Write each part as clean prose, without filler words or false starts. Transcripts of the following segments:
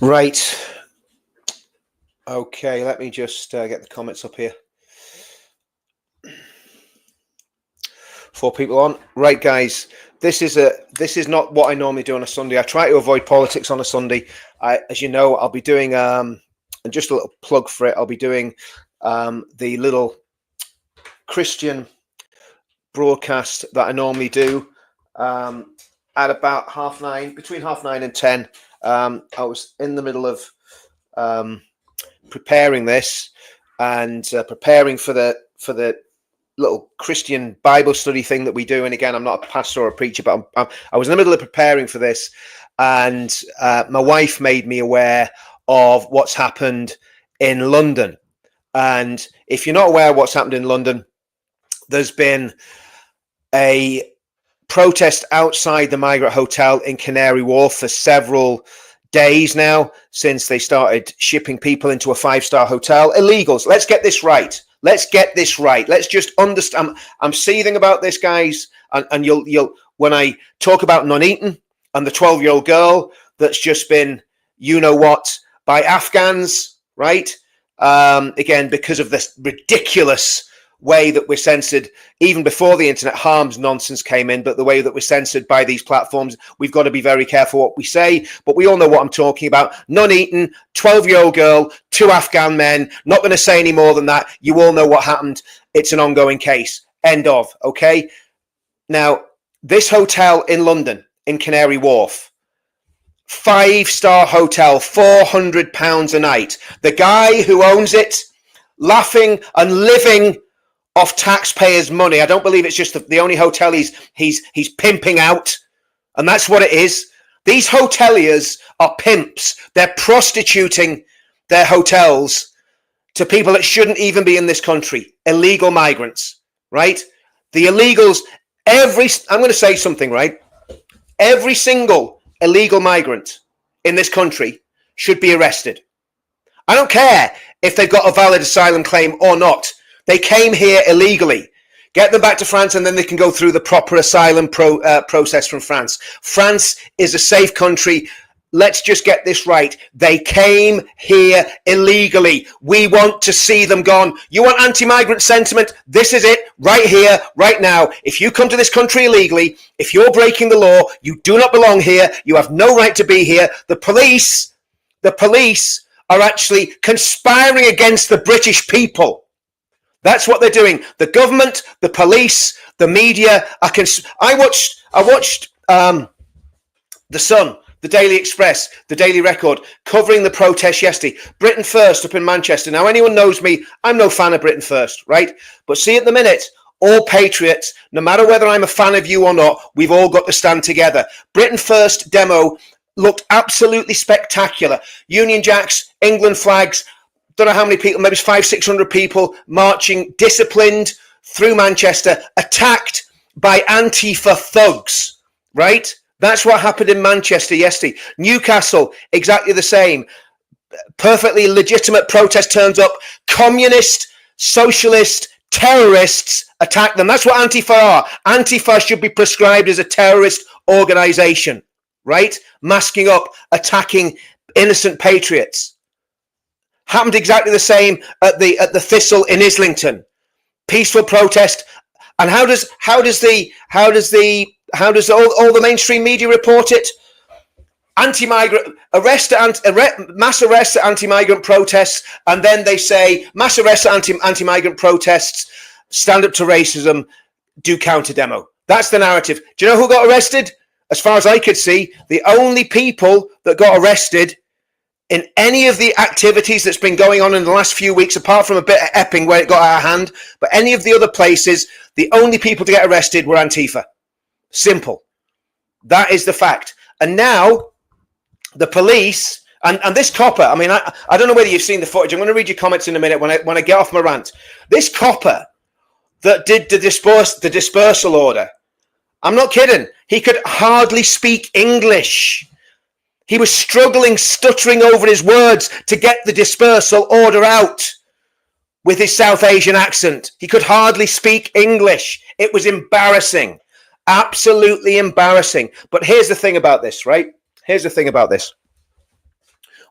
Right. Okay, let me just get the comments up here. 4 people on. Right, guys. This is not what I normally do on a Sunday. I try to avoid politics on a Sunday. As you know, I'll be doing and just a little plug for it. I'll be doing the little Christian broadcast that I normally do at about 9:30, between 9:30 and 10. I was in the middle of preparing this and preparing for the little Christian Bible study thing that we do. And again, I'm not a pastor or a preacher, but I was in the middle of preparing for this, and my wife made me aware of what's happened in London. And if you're not aware of what's happened in London, there's been a protest outside the Migrant Hotel in Canary Wharf for several days now, since they started shipping people into a 5-star hotel. Illegals. Let's get this right. Let's just understand. I'm seething about this, guys. And you'll when I talk about Nuneaton and the 12-year-old girl that's just been, you know what, by Afghans, right? Again, because of this ridiculous way that we're censored, even before the internet harms nonsense came in, but the way that we're censored by these platforms, we've got to be very careful what we say. But we all know what I'm talking about. Nuneaton, 12-year-old girl, 2 Afghan men. Not going to say any more than that. You all know what happened. It's an ongoing case. End of. Okay. Now, this hotel in London, in Canary Wharf, 5-star hotel, £400 a night. The guy who owns it, laughing and living off taxpayers' money. I don't believe it's just the only hotel he's pimping out, and that's what it is. These hoteliers are pimps. They're prostituting their hotels to people that shouldn't even be in this country. Illegal migrants, right? The illegals. I'm going to say something, right? Every single illegal migrant in this country should be arrested. I don't care if they've got a valid asylum claim or not. They came here illegally. Get them back to France, and then they can go through the proper asylum process from France. France is a safe country. Let's just get this right. They came here illegally. We want to see them gone. You want anti-migrant sentiment? This is it, right here, right now. If you come to this country illegally, if you're breaking the law, you do not belong here. You have no right to be here. The police are actually conspiring against the British people. That's what they're doing. The government, the police, the media are. I watched The Sun, the Daily Express, the Daily Record, covering the protest yesterday. Britain First up in Manchester. Now, anyone knows me, I'm no fan of Britain First, right? But see, at the minute, all patriots, no matter whether I'm a fan of you or not, we've all got to stand together. Britain First demo looked absolutely spectacular. Union Jacks, England flags. Don't know how many people, maybe 500-600 people marching, disciplined through Manchester, attacked by Antifa thugs, right? That's what happened in Manchester yesterday. Newcastle, exactly the same. Perfectly legitimate protest turns up. Communist, socialist, terrorists attack them. That's what Antifa are. Antifa should be prescribed as a terrorist organization, right? Masking up, attacking innocent patriots. Happened exactly the same at the Thistle in Islington. Peaceful protest. And how does all the mainstream media report it? Anti-migrant mass arrests at anti-migrant protests, and then they say mass arrests at anti-migrant protests, stand up to racism, do counter demo. That's the narrative. Do you know who got arrested? As far as I could see, the only people that got arrested in any of the activities that's been going on in the last few weeks, apart from a bit of Epping where it got out of hand, but any of the other places, the only people to get arrested were Antifa. Simple. That is the fact. And now the police and this copper, I mean, I don't know whether you've seen the footage. I'm going to read your comments in a minute when I get off my rant. This copper that did the dispersal order, I'm not kidding. He could hardly speak English. He was struggling, stuttering over his words to get the dispersal order out with his South Asian accent. He could hardly speak English. It was embarrassing. Absolutely embarrassing. But here's the thing about this, right? Here's the thing about this.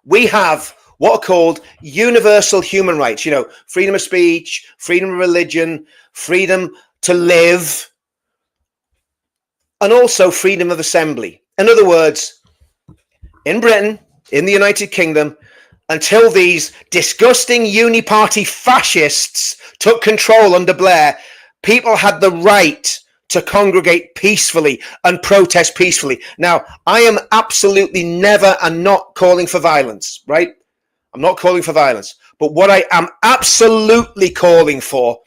we have what are called universal human rights, you know, freedom of speech, freedom of religion, freedom to live, and also freedom of assembly. In other words, in Britain, in the United Kingdom, until these disgusting uniparty fascists took control under Blair, people had the right to congregate peacefully and protest peacefully. Now, I am absolutely never and not calling for violence, right? I'm not calling for violence. But what I am absolutely calling for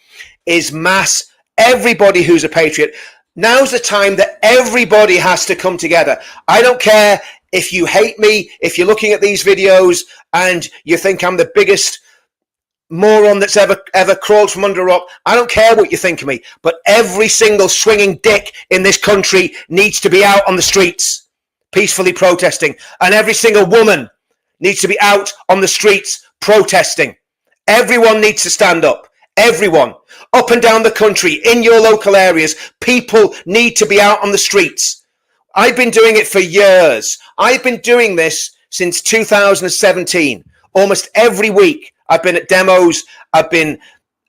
is mass, everybody who's a patriot. Now's the time that everybody has to come together. I don't care if you hate me, if you're looking at these videos and you think I'm the biggest moron that's ever crawled from under a rock. I don't care what you think of me, but every single swinging dick in this country needs to be out on the streets peacefully protesting, and every single woman needs to be out on the streets protesting. Everyone needs to stand up. Everyone up and down the country, in your local areas, people need to be out on the streets. I've been doing it for years. I've been doing this since 2017. Almost every week I've been at demos. I've been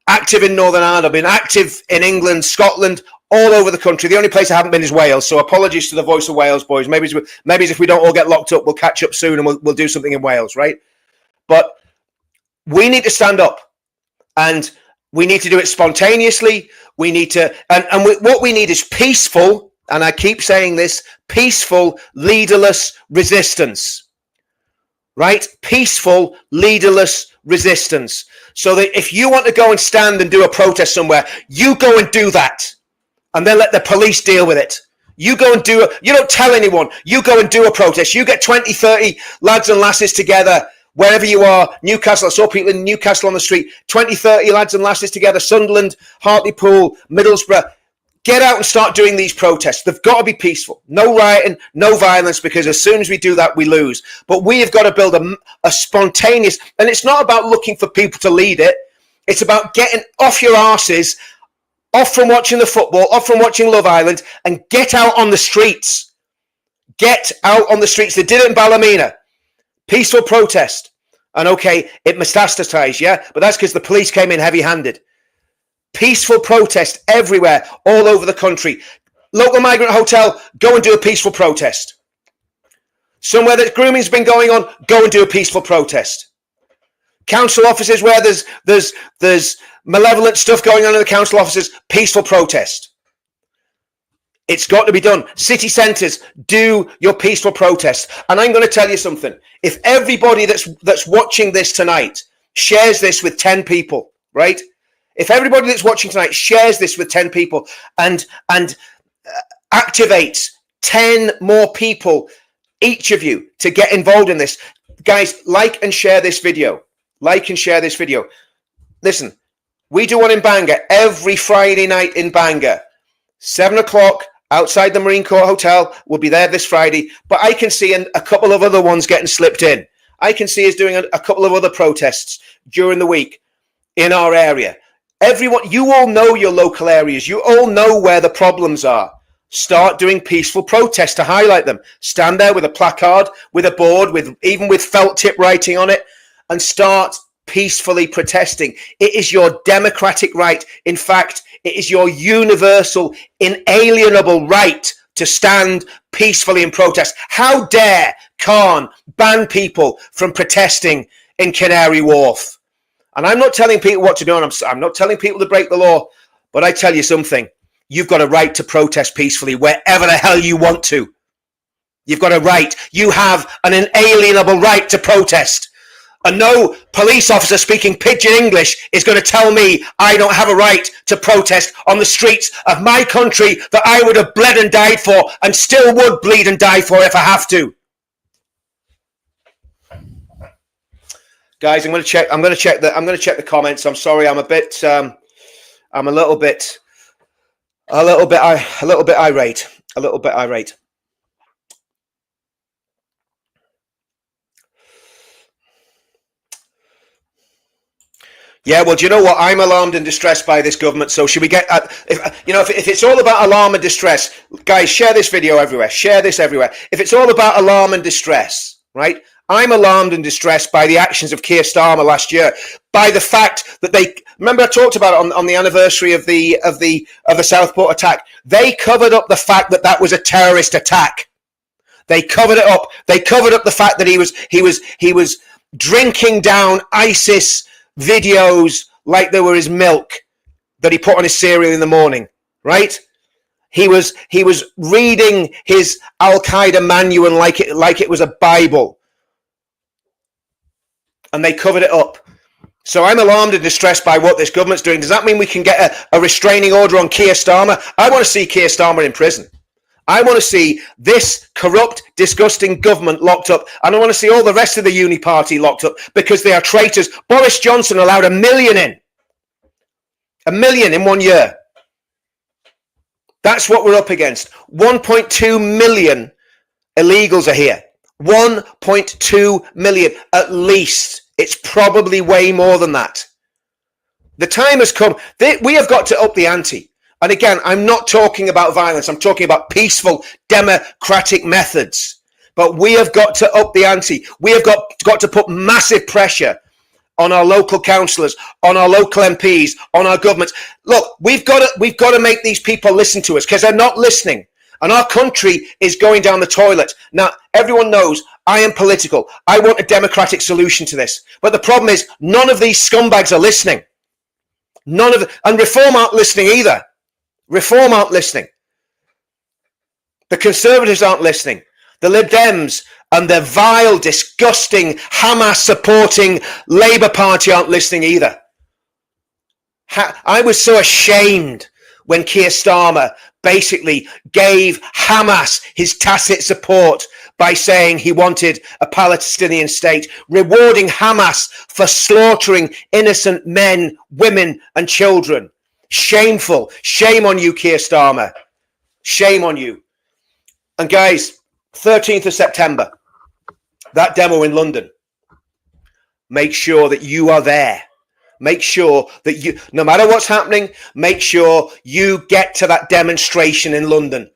active in Northern Ireland. I've been active in England, Scotland, all over the country. The only place I haven't been is Wales. So apologies to the Voice of Wales boys. Maybe if we don't all get locked up, we'll catch up soon and we'll do something in Wales, right? But we need to stand up, and we need to do it spontaneously. We need to, what we need is peaceful, and I keep saying this, peaceful, leaderless resistance, right? Peaceful, leaderless resistance. So that if you want to go and stand and do a protest somewhere, you go and do that, and then let the police deal with it. You go and do it. You don't tell anyone. You go and do a protest. You get 20, 30 lads and lasses together, wherever you are, Newcastle. I saw people in Newcastle on the street, 20, 30 lads and lasses together, Sunderland, Hartlepool, Middlesbrough. Get out and start doing these protests. They've got to be peaceful. No rioting, no violence, because as soon as we do that, we lose. But we have got to build a spontaneous, and it's not about looking for people to lead it. It's about getting off your arses, off from watching the football, off from watching Love Island, and get out on the streets. Get out on the streets. They did it in Ballymena. Peaceful protest. And okay, it metastasized, yeah? But that's because the police came in heavy-handed. Peaceful protest everywhere, all over the country. Local migrant hotel, go and do a peaceful protest. Somewhere that grooming's been going on, go and do a peaceful protest. Council offices where there's malevolent stuff going on in the council offices, peaceful protest. It's got to be done. City centres, do your peaceful protest. And I'm going to tell you something. If everybody that's watching this tonight shares this with 10 people, right? If everybody that's watching tonight shares this with 10 people and activates 10 more people, each of you, to get involved in this, guys, like and share this video. Like and share this video. Listen, we do one in Bangor every Friday night in Bangor. 7 o'clock outside the Marine Corps Hotel. We'll be there this Friday. But I can see a couple of other ones getting slipped in. I can see us doing a couple of other protests during the week in our area. Everyone, you all know your local areas. You all know where the problems are. Start doing peaceful protests to highlight them. Stand there with a placard, with a board, even with felt tip writing on it, and start peacefully protesting. It is your democratic right. In fact, it is your universal, inalienable right to stand peacefully and protest. How dare Khan ban people from protesting in Canary Wharf? And I'm not telling people what to do, and I'm not telling people to break the law, but I tell you something. You've got a right to protest peacefully wherever the hell you want to. You've got a right. You have an inalienable right to protest. And no police officer speaking pidgin English is going to tell me I don't have a right to protest on the streets of my country that I would have bled and died for, and still would bleed and die for if I have to. Guys, I'm going to check the comments. I'm sorry, I'm a little bit irate. Yeah, well, do you know what? I'm alarmed and distressed by this government. So should we get, if it's all about alarm and distress, guys, share this video everywhere. Share this everywhere. If it's all about alarm and distress, right? I'm alarmed and distressed by the actions of Keir Starmer last year, by the fact that they, remember I talked about it on the anniversary of the Southport attack. They covered up the fact that that was a terrorist attack. They covered it up. They covered up the fact that he was drinking down ISIS videos like they were his milk that he put on his cereal in the morning, right? He was reading his Al-Qaeda manual like it was a Bible. And they covered it up. So I'm alarmed and distressed by what this government's doing. Does that mean we can get a restraining order on Keir Starmer? I want to see Keir Starmer in prison. I want to see this corrupt, disgusting government locked up. And I want to see all the rest of the Uni Party locked up because they are traitors. Boris Johnson allowed 1 million in. 1 million in 1 year. That's what we're up against. 1.2 million illegals are here. 1.2 million at least. It's probably way more than that. The time has come. We have got to up the ante. And again, I'm not talking about violence. I'm talking about peaceful, democratic methods. But we have got to up the ante. We have got to put massive pressure on our local councillors, on our local MPs, on our governments. Look, we've got to make these people listen to us because they're not listening. And our country is going down the toilet. Now, everyone knows I am political. I want a democratic solution to this. But the problem is none of these scumbags are listening. And Reform aren't listening either. Reform aren't listening. The Conservatives aren't listening. The Lib Dems and the vile, disgusting, Hamas-supporting Labour Party aren't listening either. I was so ashamed when Keir Starmer basically gave Hamas his tacit support by saying he wanted a Palestinian state, rewarding Hamas for slaughtering innocent men, women, and children. Shameful. Shame on you, Keir Starmer. Shame on you. And guys, 13th of September, that demo in London, make sure that you are there. Make sure that you, no matter what's happening, make sure you get to that demonstration in London.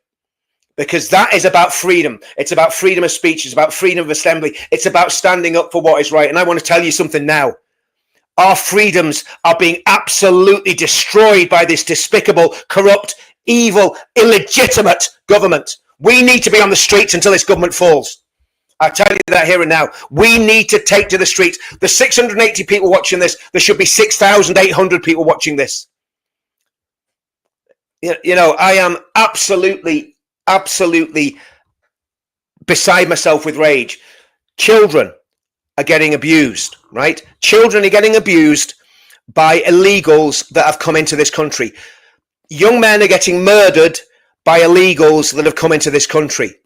Because that is about freedom. It's about freedom of speech. It's about freedom of assembly. It's about standing up for what is right. And I want to tell you something now. Our freedoms are being absolutely destroyed by this despicable, corrupt, evil, illegitimate government. We need to be on the streets until this government falls. I tell you that here and now. We need to take to the streets. The 680 people watching this, there should be 6,800 people watching this. You know, I am absolutely beside myself with rage. Children are getting abused, right? Children are getting abused by illegals that have come into this country. Young men are getting murdered by illegals that have come into this country.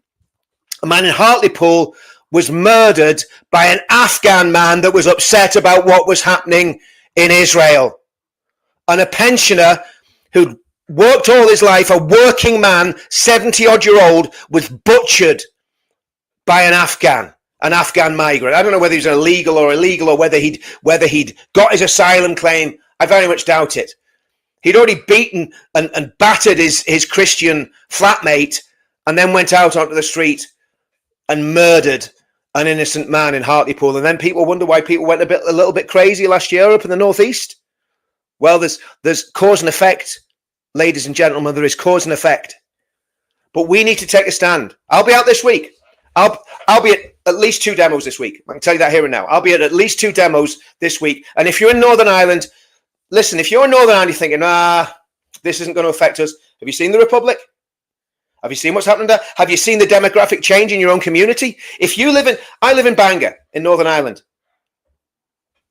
A man in Hartlepool was murdered by an Afghan man that was upset about what was happening in Israel. And a pensioner who'd worked all his life, a working man, 70-odd-year-old, was butchered by an Afghan migrant. I don't know whether he's illegal or whether he'd got his asylum claim. I very much doubt it. He'd already beaten and battered his Christian flatmate and then went out onto the street and murdered an innocent man in Hartlepool. And then people wonder why people went a little bit crazy last year up in the northeast. Well, there's cause and effect, ladies and gentlemen. There is cause and effect. But we need to take a stand. I'll be out this week. I'll be at least 2 demos this week. I can tell you that here and now. I'll be at least 2 demos this week. And if you're in Northern Ireland, listen, if you're in Northern Ireland, you're thinking, this isn't going to affect us. Have you seen the Republic? Have you seen what's happening there? Have you seen the demographic change in your own community? I live in Bangor in Northern Ireland.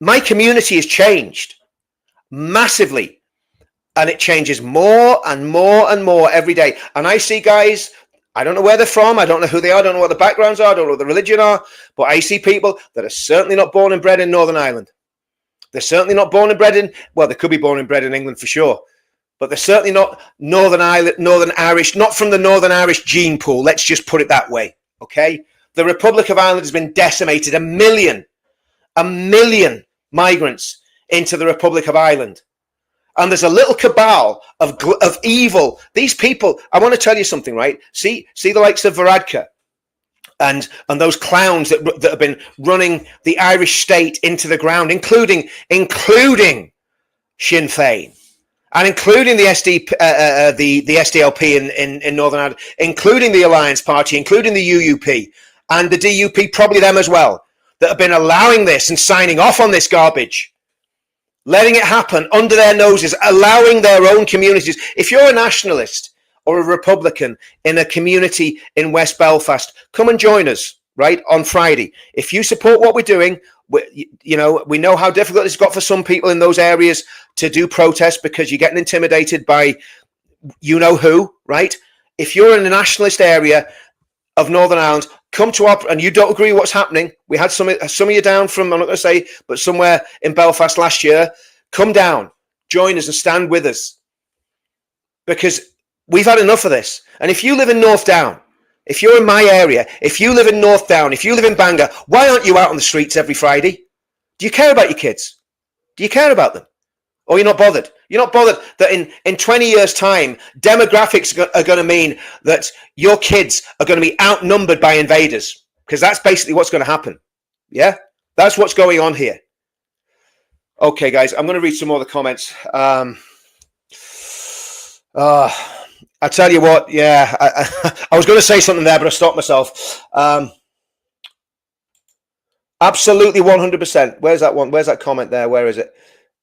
My community has changed massively. And it changes more and more and more every day. And I see guys, I don't know where they're from. I don't know who they are. I don't know what the backgrounds are. I don't know what the religion are. But I see people that are certainly not born and bred in Northern Ireland. They're certainly not born and bred in, well, they could be born and bred in England for sure. But they're certainly not Northern Irish, not from the Northern Irish gene pool. Let's just put it that way, okay? The Republic of Ireland has been decimated. 1 million migrants into the Republic of Ireland. And there's a little cabal of evil. These people, I want to tell you something, right? See the likes of Varadkar and those clowns that have been running the Irish state into the ground, including Sinn Féin, and including the SDLP in Northern Ireland, including the Alliance Party, including the UUP, and the DUP, probably them as well, that have been allowing this and signing off on this garbage, letting it happen under their noses, allowing their own communities. If you're a nationalist or a Republican in a community in West Belfast, come and join us, right, on Friday. If you support what we're doing, we know how difficult it's got for some people in those areas to do protests because you're getting intimidated by you-know-who, right? If you're in the nationalist area of Northern Ireland, come to our, and you don't agree with what's happening. We had some of you down from, I'm not going to say, but somewhere in Belfast last year. Come down, join us and stand with us, because we've had enough of this. And if you live in North Down, if you're in my area, if you live in North Down, if you live in Bangor, why aren't you out on the streets every Friday? Do you care about your kids? Do you care about them? Or you're not bothered? You're not bothered that in 20 years' time, demographics are going to mean that your kids are going to be outnumbered by invaders, because that's basically what's going to happen. Yeah? That's what's going on here. Okay, guys, I'm going to read some more of the comments. I tell you what, yeah, I was going to say something there, but I stopped myself. Absolutely 100%. Where's that one? Where's that comment there? Where is it?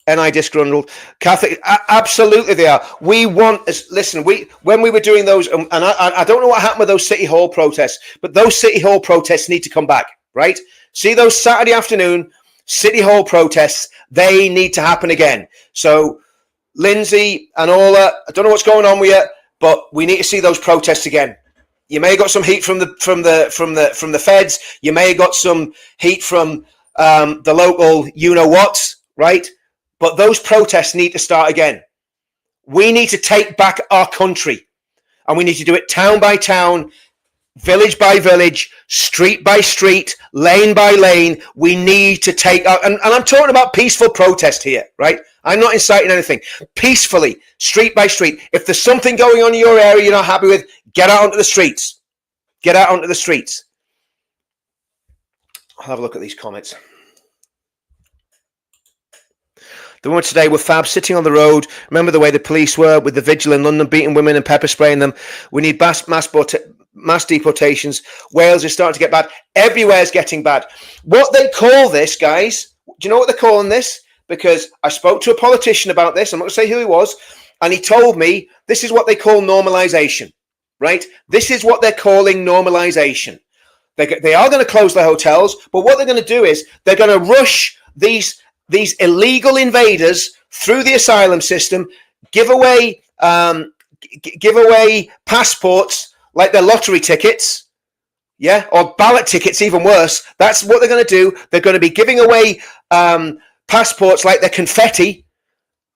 NI disgruntled. Catholic, absolutely they are. We want, listen, when we were doing those, and I don't know what happened with those City Hall protests, but those City Hall protests need to come back, right? See those Saturday afternoon City Hall protests, they need to happen again. So Lindsay and Ola, I don't know what's going on with you, but we need to see those protests again. You may have got some heat from the feds. You may have got some heat from the local you-know-whats, right? But those protests need to start again. We need to take back our country, and we need to do it town by town, village by village, street by street, lane by lane. We need to take out, and I'm talking about peaceful protest here, right? I'm not inciting anything. Peacefully, street by street. If there's something going on in your area you're not happy with, get out onto the streets. Get out onto the streets. I'll have a look at these comments. The women today were fab, sitting on the road. Remember the way the police were with the vigil in London, beating women and pepper spraying them. We need mass deportations. Wales is starting to get bad. Everywhere's getting bad. What they call this, guys, do you know what they're calling this? Because I spoke to a politician about this. I'm not going to say who he was. And he told me this is what they call normalization, right? This is what they're calling normalization. They are going to close the hotels, but what they're going to do is they're going to rush these illegal invaders through the asylum system, give away passports like they're lottery tickets, yeah, or ballot tickets, even worse. That's what they're going to do. They're going to be giving away passports like they're confetti,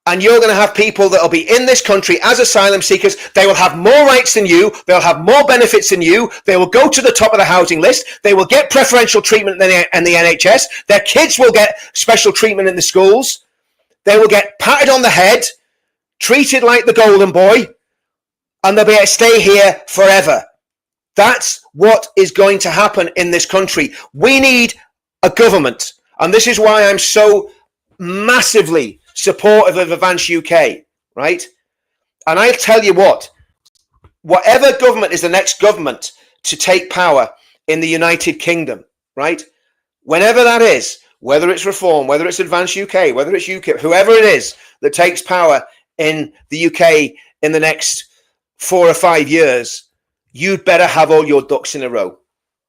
and you're going to have people that will be in this country as asylum seekers. They will have more rights than you. They'll have more benefits than you. They will go to the top of the housing list. They will get preferential treatment in the NHS. Their kids will get special treatment in the schools. They will get patted on the head, treated like the golden boy, and they'll be able to stay here forever. That's what is going to happen in this country. We need a government, and this is why I'm so massively supportive of Advance UK, right? And I'll tell you what, whatever government is the next government to take power in the United Kingdom, right? Whenever that is, whether it's Reform, whether it's Advance UK, whether it's UKIP, whoever it is that takes power in the UK in the next 4 or 5 years, you'd better have all your ducks in a row.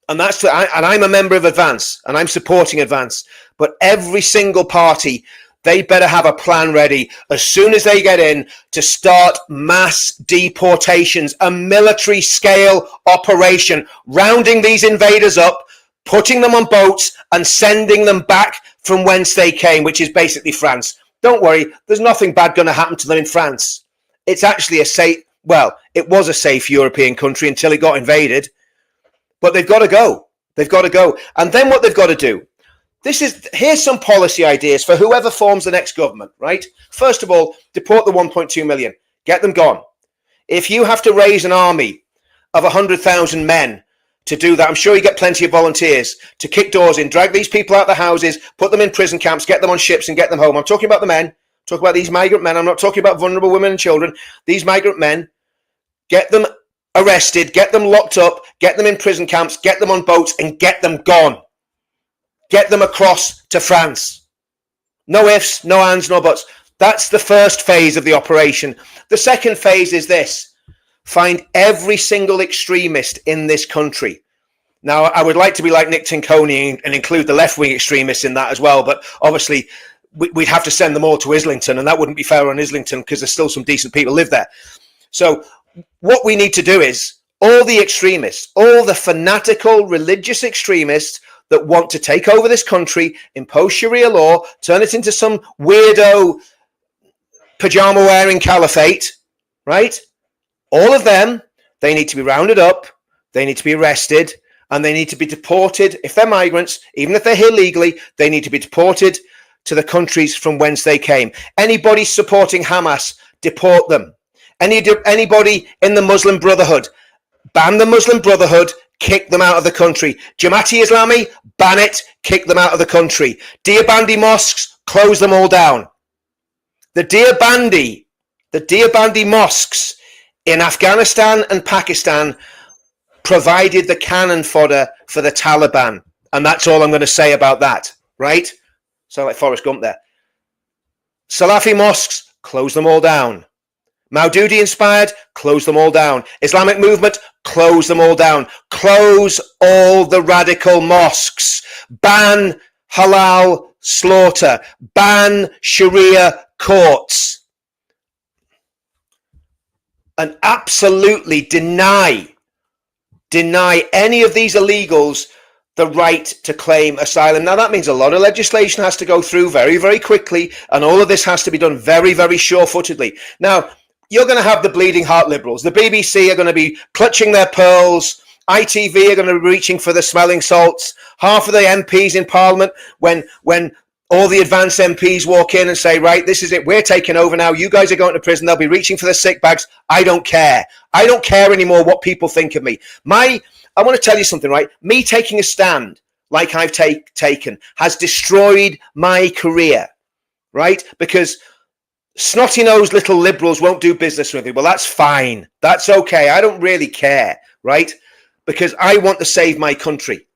And I'm a member of Advance, and I'm supporting Advance. But every single party, they better have a plan ready as soon as they get in to start mass deportations, a military scale operation, rounding these invaders up, putting them on boats and sending them back from whence they came, which is basically France. Don't worry, there's nothing bad going to happen to them in France. It's actually it was a safe European country until it got invaded. But they've got to go. They've got to go. And then what they've got to do, here's some policy ideas for whoever forms the next government, right? First of all, deport the 1.2 million. Get them gone. If you have to raise an army of 100,000 men to do that. I'm sure you get plenty of volunteers to kick doors in, drag these people out of the houses, put them in prison camps, get them on ships and get them home. I'm talking about the men, talk about these migrant men. I'm not talking about vulnerable women and children. These migrant men, get them arrested, get them locked up, get them in prison camps, get them on boats and get them gone. Get them across to France. No ifs, no ands, no buts. That's the first phase of the operation. The second phase is this. Find every single extremist in this country. Now, I would like to be like Nick Tinconi and include the left-wing extremists in that as well, but obviously we'd have to send them all to Islington, and that wouldn't be fair on Islington because there's still some decent people live there. So what we need to do is all the extremists, all the fanatical religious extremists that want to take over this country, impose Sharia law, turn it into some weirdo pajama-wearing caliphate, right? All of them, they need to be rounded up, they need to be arrested, and they need to be deported. If they're migrants, even if they're here legally, they need to be deported to the countries from whence they came. Anybody supporting Hamas, deport them. Anybody in the Muslim Brotherhood, ban the Muslim Brotherhood, kick them out of the country. Jamaati Islami, ban it, kick them out of the country. Deobandi mosques, close them all down. The Deobandi mosques in Afghanistan and Pakistan provided the cannon fodder for the Taliban. And that's all I'm going to say about that, right? Sound like Forrest Gump there. Salafi mosques, close them all down. Maududi inspired, close them all down. Islamic movement, close them all down. Close all the radical mosques. Ban halal slaughter. Ban Sharia courts. And absolutely deny any of these illegals the right to claim asylum. Now, that means a lot of legislation has to go through very, very quickly, and all of this has to be done very, very sure-footedly. Now, you're going to have the bleeding heart liberals. The BBC are going to be clutching their pearls. ITV are going to be reaching for the smelling salts. Half of the MPs in Parliament, when all the advanced MPs walk in and say, right, this is it, we're taking over now, you guys are going to prison, they'll be reaching for the sick bags. I don't care. I don't care anymore what people think of me. I want to tell you something, right? Me taking a stand like I've taken has destroyed my career, right? Because snotty-nosed little liberals won't do business with me. Well, that's fine. That's okay. I don't really care, right? Because I want to save my country.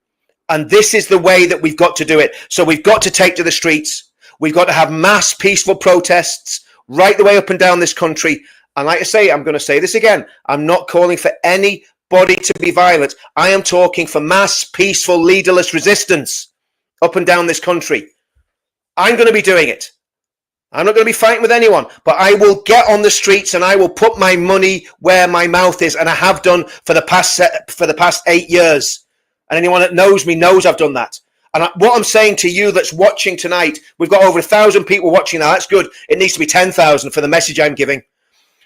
And this is the way that we've got to do it. So we've got to take to the streets. We've got to have mass peaceful protests right the way up and down this country. And like I say, I'm going to say this again. I'm not calling for anybody to be violent. I am talking for mass peaceful leaderless resistance up and down this country. I'm going to be doing it. I'm not going to be fighting with anyone, but I will get on the streets and I will put my money where my mouth is. And I have done for the past 8 years. And anyone that knows me knows I've done that. And what I'm saying to you that's watching tonight, we've got over 1,000 people watching now. That's good. It needs to be 10,000 for the message I'm giving.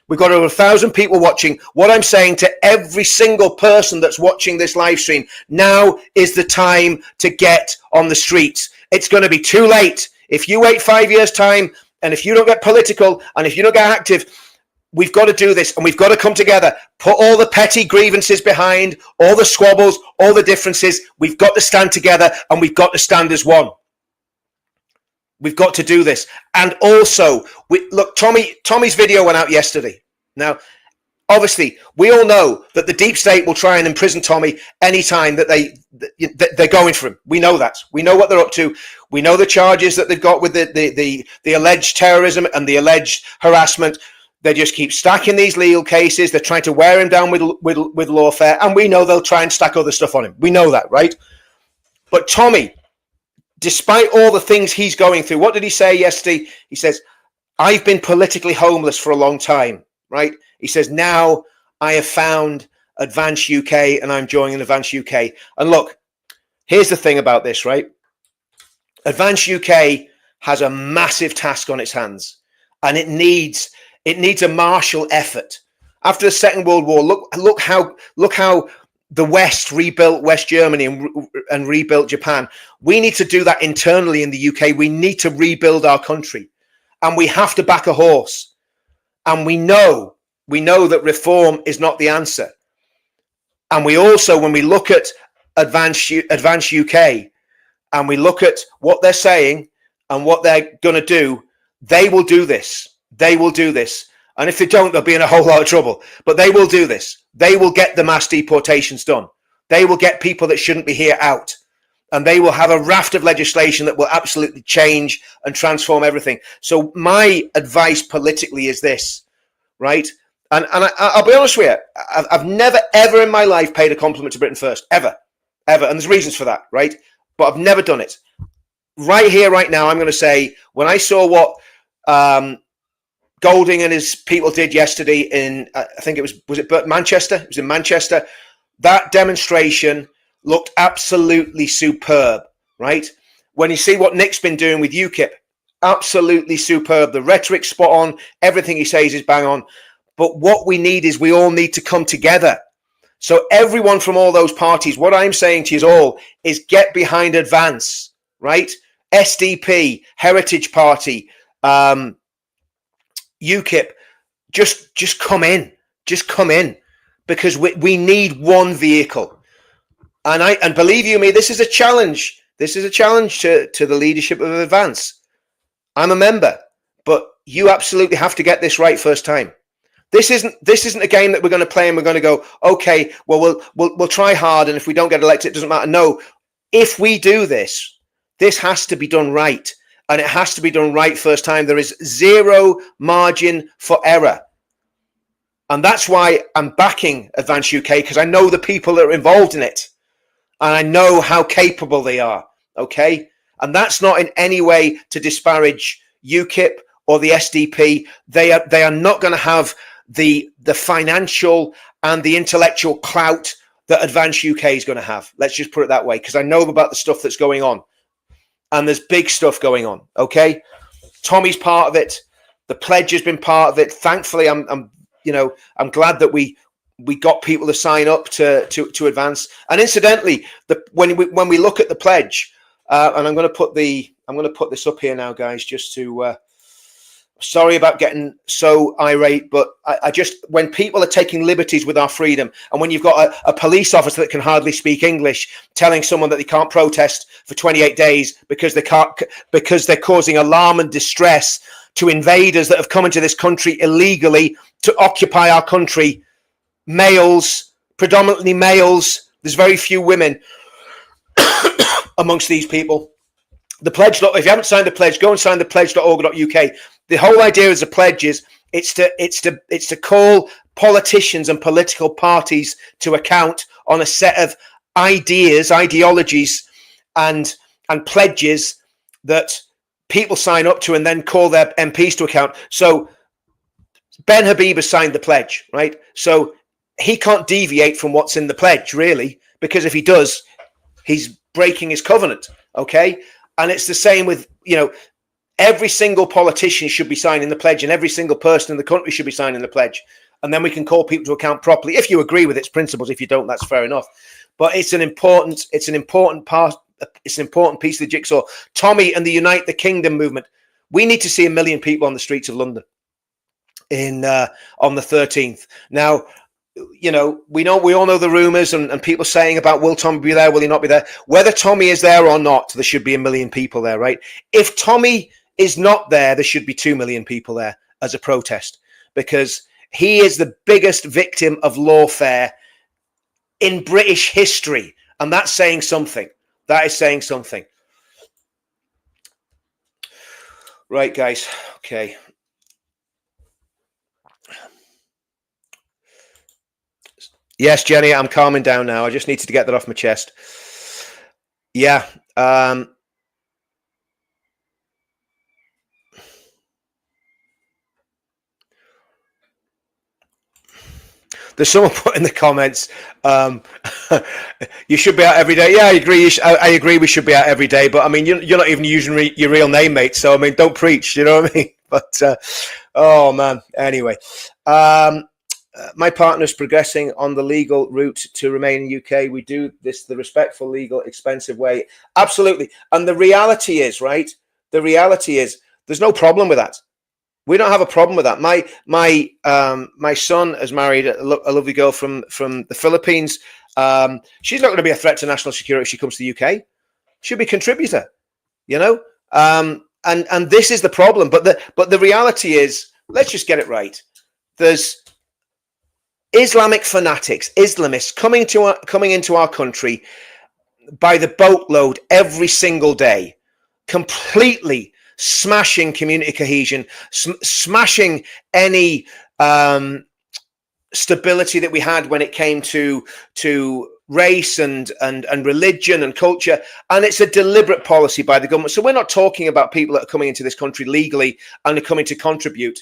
We've got over 1,000 people watching. What I'm saying to every single person that's watching this live stream, now is the time to get on the streets. It's going to be too late. If you wait 5 years' time, and if you don't get political, and if you don't get active, we've got to do this, and we've got to come together. Put all the petty grievances behind, all the squabbles, all the differences. We've got to stand together, and we've got to stand as one. We've got to do this. And also, look, Tommy's video went out yesterday. Now, obviously, we all know that the deep state will try and imprison Tommy anytime that they're going for him. We know that. We know what they're up to. We know the charges that they've got with the alleged terrorism and the alleged harassment. They just keep stacking these legal cases. They're trying to wear him down with lawfare. And we know they'll try and stack other stuff on him. We know that, right? But Tommy, despite all the things he's going through, what did he say yesterday? He says, I've been politically homeless for a long time, right? He says, now I have found Advance UK and I'm joining Advance UK. And look, here's the thing about this, right? Advance UK has a massive task on its hands, and it needs a martial effort. After the Second World War, look how the West rebuilt West Germany and rebuilt Japan. We need to do that internally in the UK. We need to rebuild our country, and we have to back a horse. And we know that reform is not the answer. And we also, when we look at Advance UK, and we look at what they're saying and what they're going to do, they will do this. They will do this. And if they don't, they'll be in a whole lot of trouble. But they will do this. They will get the mass deportations done. They will get people that shouldn't be here out. And they will have a raft of legislation that will absolutely change and transform everything. So my advice politically is this, right? And I'll be honest with you, I've never, ever in my life paid a compliment to Britain First, ever. And there's reasons for that, right? But I've never done it. Right here, right now, I'm going to say, when I saw what Golding and his people did yesterday in, I think it was it Manchester? It was in Manchester. That demonstration looked absolutely superb, right? When you see what Nick's been doing with UKIP, absolutely superb. The rhetoric's spot on. Everything he says is bang on. But what we need is we all need to come together. So everyone from all those parties, what I'm saying to you all is get behind Advance, right? SDP, Heritage Party, UKIP, just come in. Just come in. Because we need one vehicle. And believe you me, this is a challenge. This is a challenge to the leadership of Advance. I'm a member, but you absolutely have to get this right first time. This isn't a game that we're going to play and we're going to go, okay, well, we'll try hard, and if we don't get elected, it doesn't matter. No, if we do this, this has to be done right, and it has to be done right first time. There is zero margin for error. And that's why I'm backing Advance UK, because I know the people that are involved in it, and I know how capable they are, okay? And that's not in any way to disparage UKIP or the SDP. They are not going to have the financial and the intellectual clout that Advance UK is going to have. Let's just put it that way, because I know about the stuff that's going on, and there's big stuff going on. Okay, Tommy's part of it. The pledge has been part of it. Thankfully, I'm glad that we got people to sign up to Advance. And incidentally, when we look at the pledge, and I'm going to put this up here now, guys, just to. Sorry about getting so irate, but I just, when people are taking liberties with our freedom, and when you've got a police officer that can hardly speak English telling someone that they can't protest for 28 days because they're causing alarm and distress to invaders that have come into this country illegally to occupy our country, males, predominantly males, there's very few women amongst these people. The pledge, if you haven't signed the pledge, go and sign the pledge.org.uk. The whole idea as a pledge is it's to call politicians and political parties to account on a set of ideologies, and pledges that people sign up to and then call their MPs to account. So Ben Habib has signed the pledge, right? So he can't deviate from what's in the pledge, really, because if he does, he's breaking his covenant, okay? And it's the same with, every single politician should be signing the pledge, and every single person in the country should be signing the pledge. And then we can call people to account properly. If you agree with its principles, if you don't, that's fair enough. But it's an important part. It's an important piece of the jigsaw. Tommy and the Unite the Kingdom movement. We need to see 1 million people on the streets of London on the 13th. Now, we all know the rumors and people saying about, will Tommy be there? Will he not be there? Whether Tommy is there or not, there should be 1 million people there, right? If Tommy is not there, there should be 2 million people there as a protest, because he is the biggest victim of lawfare in British history. And that's saying something. That is saying something. Right, guys. Okay. Yes, Jenny, I'm calming down now. I just needed to get that off my chest. Yeah. There's someone put in the comments, you should be out every day. Yeah, I agree. I agree we should be out every day. But, I mean, you're not even using your real name, mate. So, I mean, don't preach. You know what I mean? But, oh, man. Anyway. My partner's progressing on the legal route to remain in UK. We do this the respectful, legal, expensive way. Absolutely. And the reality is, right? The reality is there's no problem with that. We don't have a problem with that. My son has married a lovely girl from the Philippines. She's not going to be a threat to national security if she comes to the UK. She'll be a contributor, you know. And this is the problem. But the reality is, let's just get it right. There's Islamic fanatics, Islamists coming into our country by the boatload every single day, completely smashing community cohesion, smashing any stability that we had when it came to race and religion and culture. And it's a deliberate policy by the government. So we're not talking about people that are coming into this country legally and are coming to contribute.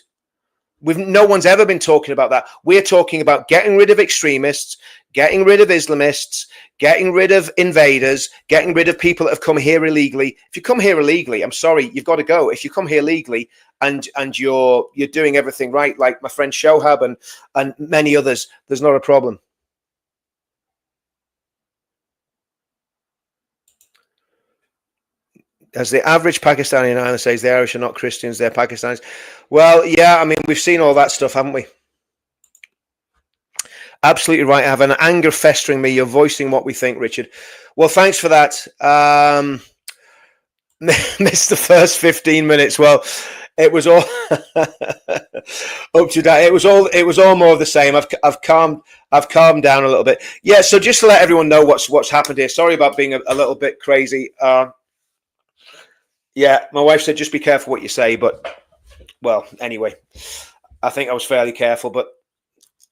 No one's ever been talking about that. We're talking about getting rid of extremists, getting rid of Islamists, getting rid of invaders, getting rid of people that have come here illegally. If you come here illegally, I'm sorry, you've got to go. If you come here legally and you're doing everything right, like my friend Shohab and many others, there's not a problem. As the average Pakistani in Ireland says, the Irish are not Christians, they're Pakistanis. Well, yeah, I mean, we've seen all that stuff, haven't we? Absolutely right. I have an anger festering me. You're voicing what we think, Richard. Well, thanks for that. Missed the first 15 minutes. Well, it was all up to that. It was all more of the same. I've calmed down a little bit. Yeah. So just to let everyone know what's happened here. Sorry about being a little bit crazy. Yeah, my wife said just be careful what you say, but well, anyway, I think I was fairly careful, but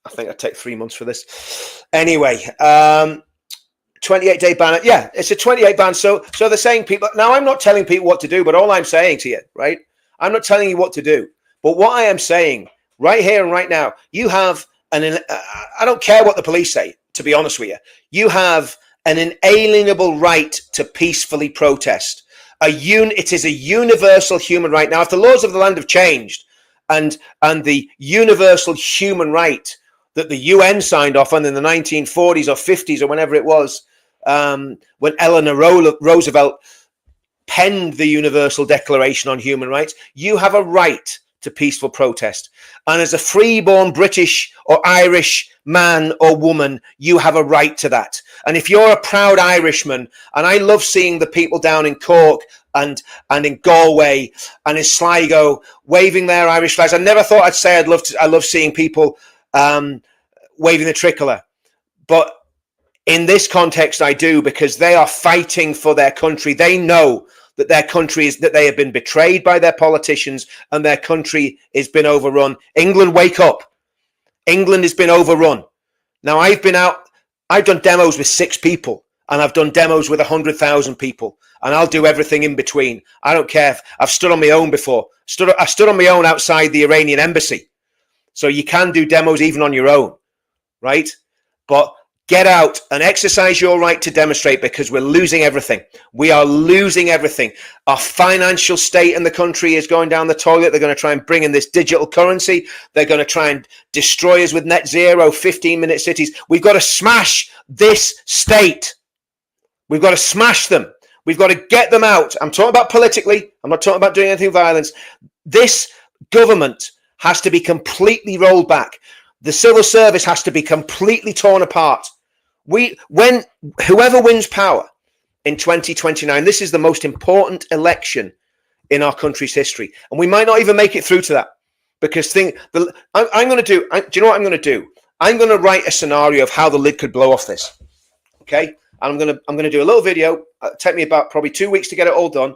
I think I'd take 3 months for this. Anyway, 28-day ban. Yeah, it's a 28 ban. So they're saying people. Now, I'm not telling people what to do, but all I'm saying to you, right? I'm not telling you what to do, but what I am saying right here and right now, you have I don't care what the police say, to be honest with you. You have an inalienable right to peacefully protest. It is a universal human right. Now, if the laws of the land have changed and the universal human right that the UN signed off on in the 1940s or 50s or whenever it was, when Eleanor Roosevelt penned the Universal Declaration on Human Rights, you have a right to peaceful protest. And as a freeborn British or Irish man or woman, you have a right to that. And if you're a proud Irishman, and I love seeing the people down in Cork and in Galway and in Sligo waving their Irish flags. I never thought I'd say I love seeing people waving the tricolour. But in this context, I do, because they are fighting for their country. They know that their country that they have been betrayed by their politicians and their country has been overrun. England, wake up. England has been overrun. Now, I've done demos with 6 people, and I've done demos with 100,000 people, and I'll do everything in between. I don't care. I've stood on my own before. I stood on my own outside the Iranian embassy. So you can do demos even on your own, right? But get out and exercise your right to demonstrate, because we're losing everything. We are losing everything. Our financial state in the country is going down the toilet. They're going to try and bring in this digital currency. They're going to try and destroy us with net zero, 15-minute cities. We've got to smash this state. We've got to smash them. We've got to get them out. I'm talking about politically. I'm not talking about doing anything violence. This government has to be completely rolled back. The civil service has to be completely torn apart. When whoever wins power in 2029, this is the most important election in our country's history, and we might not even make it through to that. Because do you know what I'm going to do? I'm going to write a scenario of how the lid could blow off this. Okay, and I'm going to do a little video. It'll take me about probably 2 weeks to get it all done.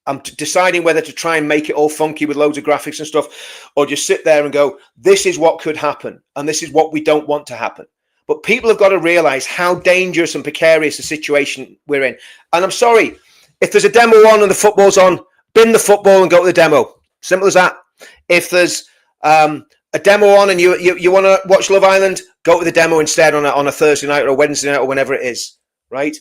I'm deciding whether to try and make it all funky with loads of graphics and stuff, or just sit there and go, this is what could happen, and this is what we don't want to happen. But people have got to realize how dangerous and precarious the situation we're in. And I'm sorry, if there's a demo on and the football's on, bin the football and go to the demo. Simple as that. If there's a demo on and you want to watch Love Island, go to the demo instead on a Thursday night or a Wednesday night or whenever it is, right?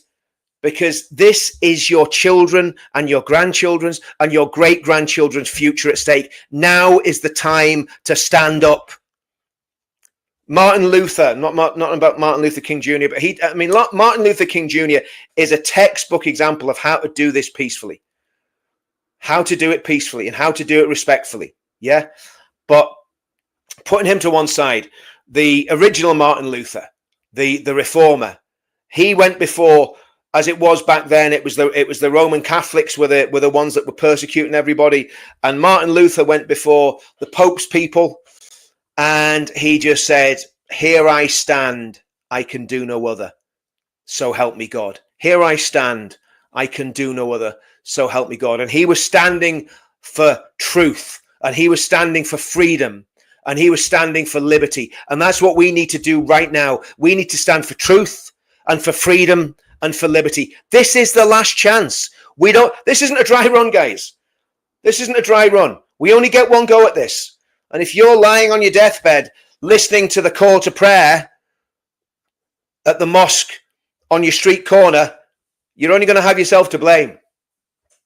Because this is your children and your grandchildren's and your great-grandchildren's future at stake. Now is the time to stand up. Martin Luther, not about Martin Luther King Jr., but Martin Luther King Jr. is a textbook example of how to do this peacefully. how to do it peacefully and how to do it respectfully. Yeah. But putting him to one side, the original Martin Luther, the reformer, he went before, as it was back then. It was the Roman Catholics were the ones that were persecuting everybody, and Martin Luther went before the Pope's people, and he just said, "Here I stand, I can do no other, so help me God. Here I stand, I can do no other, so help me God." And he was standing for truth, and he was standing for freedom, and he was standing for liberty. And that's what we need to do right now. We need to stand for truth and for freedom and for liberty. This is the last chance. This isn't a dry run, guys. This isn't a dry run. We only get one go at this. And if you're lying on your deathbed, listening to the call to prayer at the mosque on your street corner, you're only going to have yourself to blame.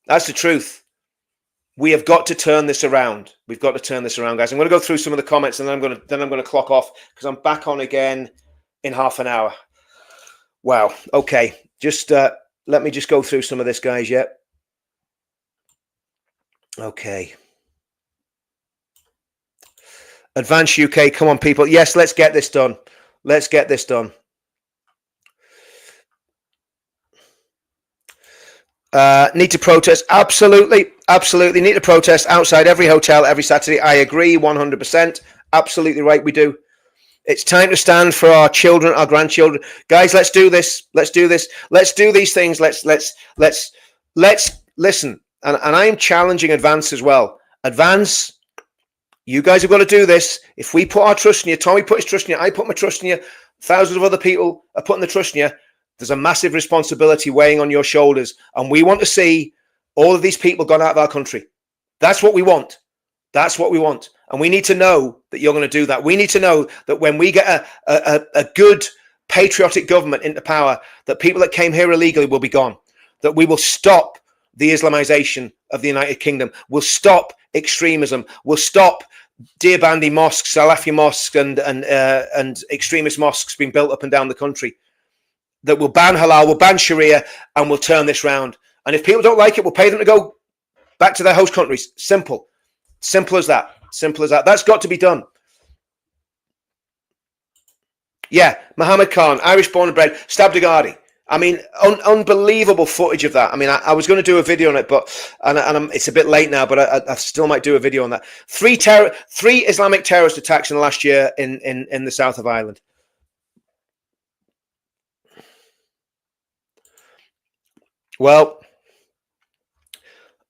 That's the truth. We have got to turn this around. We've got to turn this around, guys. I'm going to go through some of the comments, and then I'm going to clock off because I'm back on again in half an hour. Wow. Okay. Just let me just go through some of this, guys. Yeah. Okay. Advance UK. Come on, people. Yes, let's get this done. Let's get this done. Need to protest. Absolutely. Absolutely. Need to protest outside every hotel every Saturday. I agree 100%. Absolutely right. We do. It's time to stand for our children, our grandchildren. Guys, let's do this. Let's do this. Let's do these things. Let's listen. And I am challenging Advance as well. Advance, you guys have got to do this. If we put our trust in you, Tommy put his trust in you, I put my trust in you, thousands of other people are putting the trust in you, there's a massive responsibility weighing on your shoulders. And we want to see all of these people gone out of our country. That's what we want. That's what we want. And we need to know that you're going to do that. We need to know that when we get a good patriotic government into power, that people that came here illegally will be gone. That we will stop the Islamization of the United Kingdom. We'll stop extremism. We'll stop Deobandi mosques, Salafi mosques, and extremist mosques being built up and down the country. That will ban halal, we'll ban Sharia, and we'll turn this round. And if people don't like it, we'll pay them to go back to their host countries. Simple. Simple as that. Simple as that. That's got to be done. Yeah, Mohammed Khan, Irish born and bred, stabbed a Gardaí. I mean, unbelievable footage of that. I mean, I was going to do a video on it, but it's a bit late now, but I still might do a video on that. Three Islamic terrorist attacks in the last year in the south of Ireland. Well,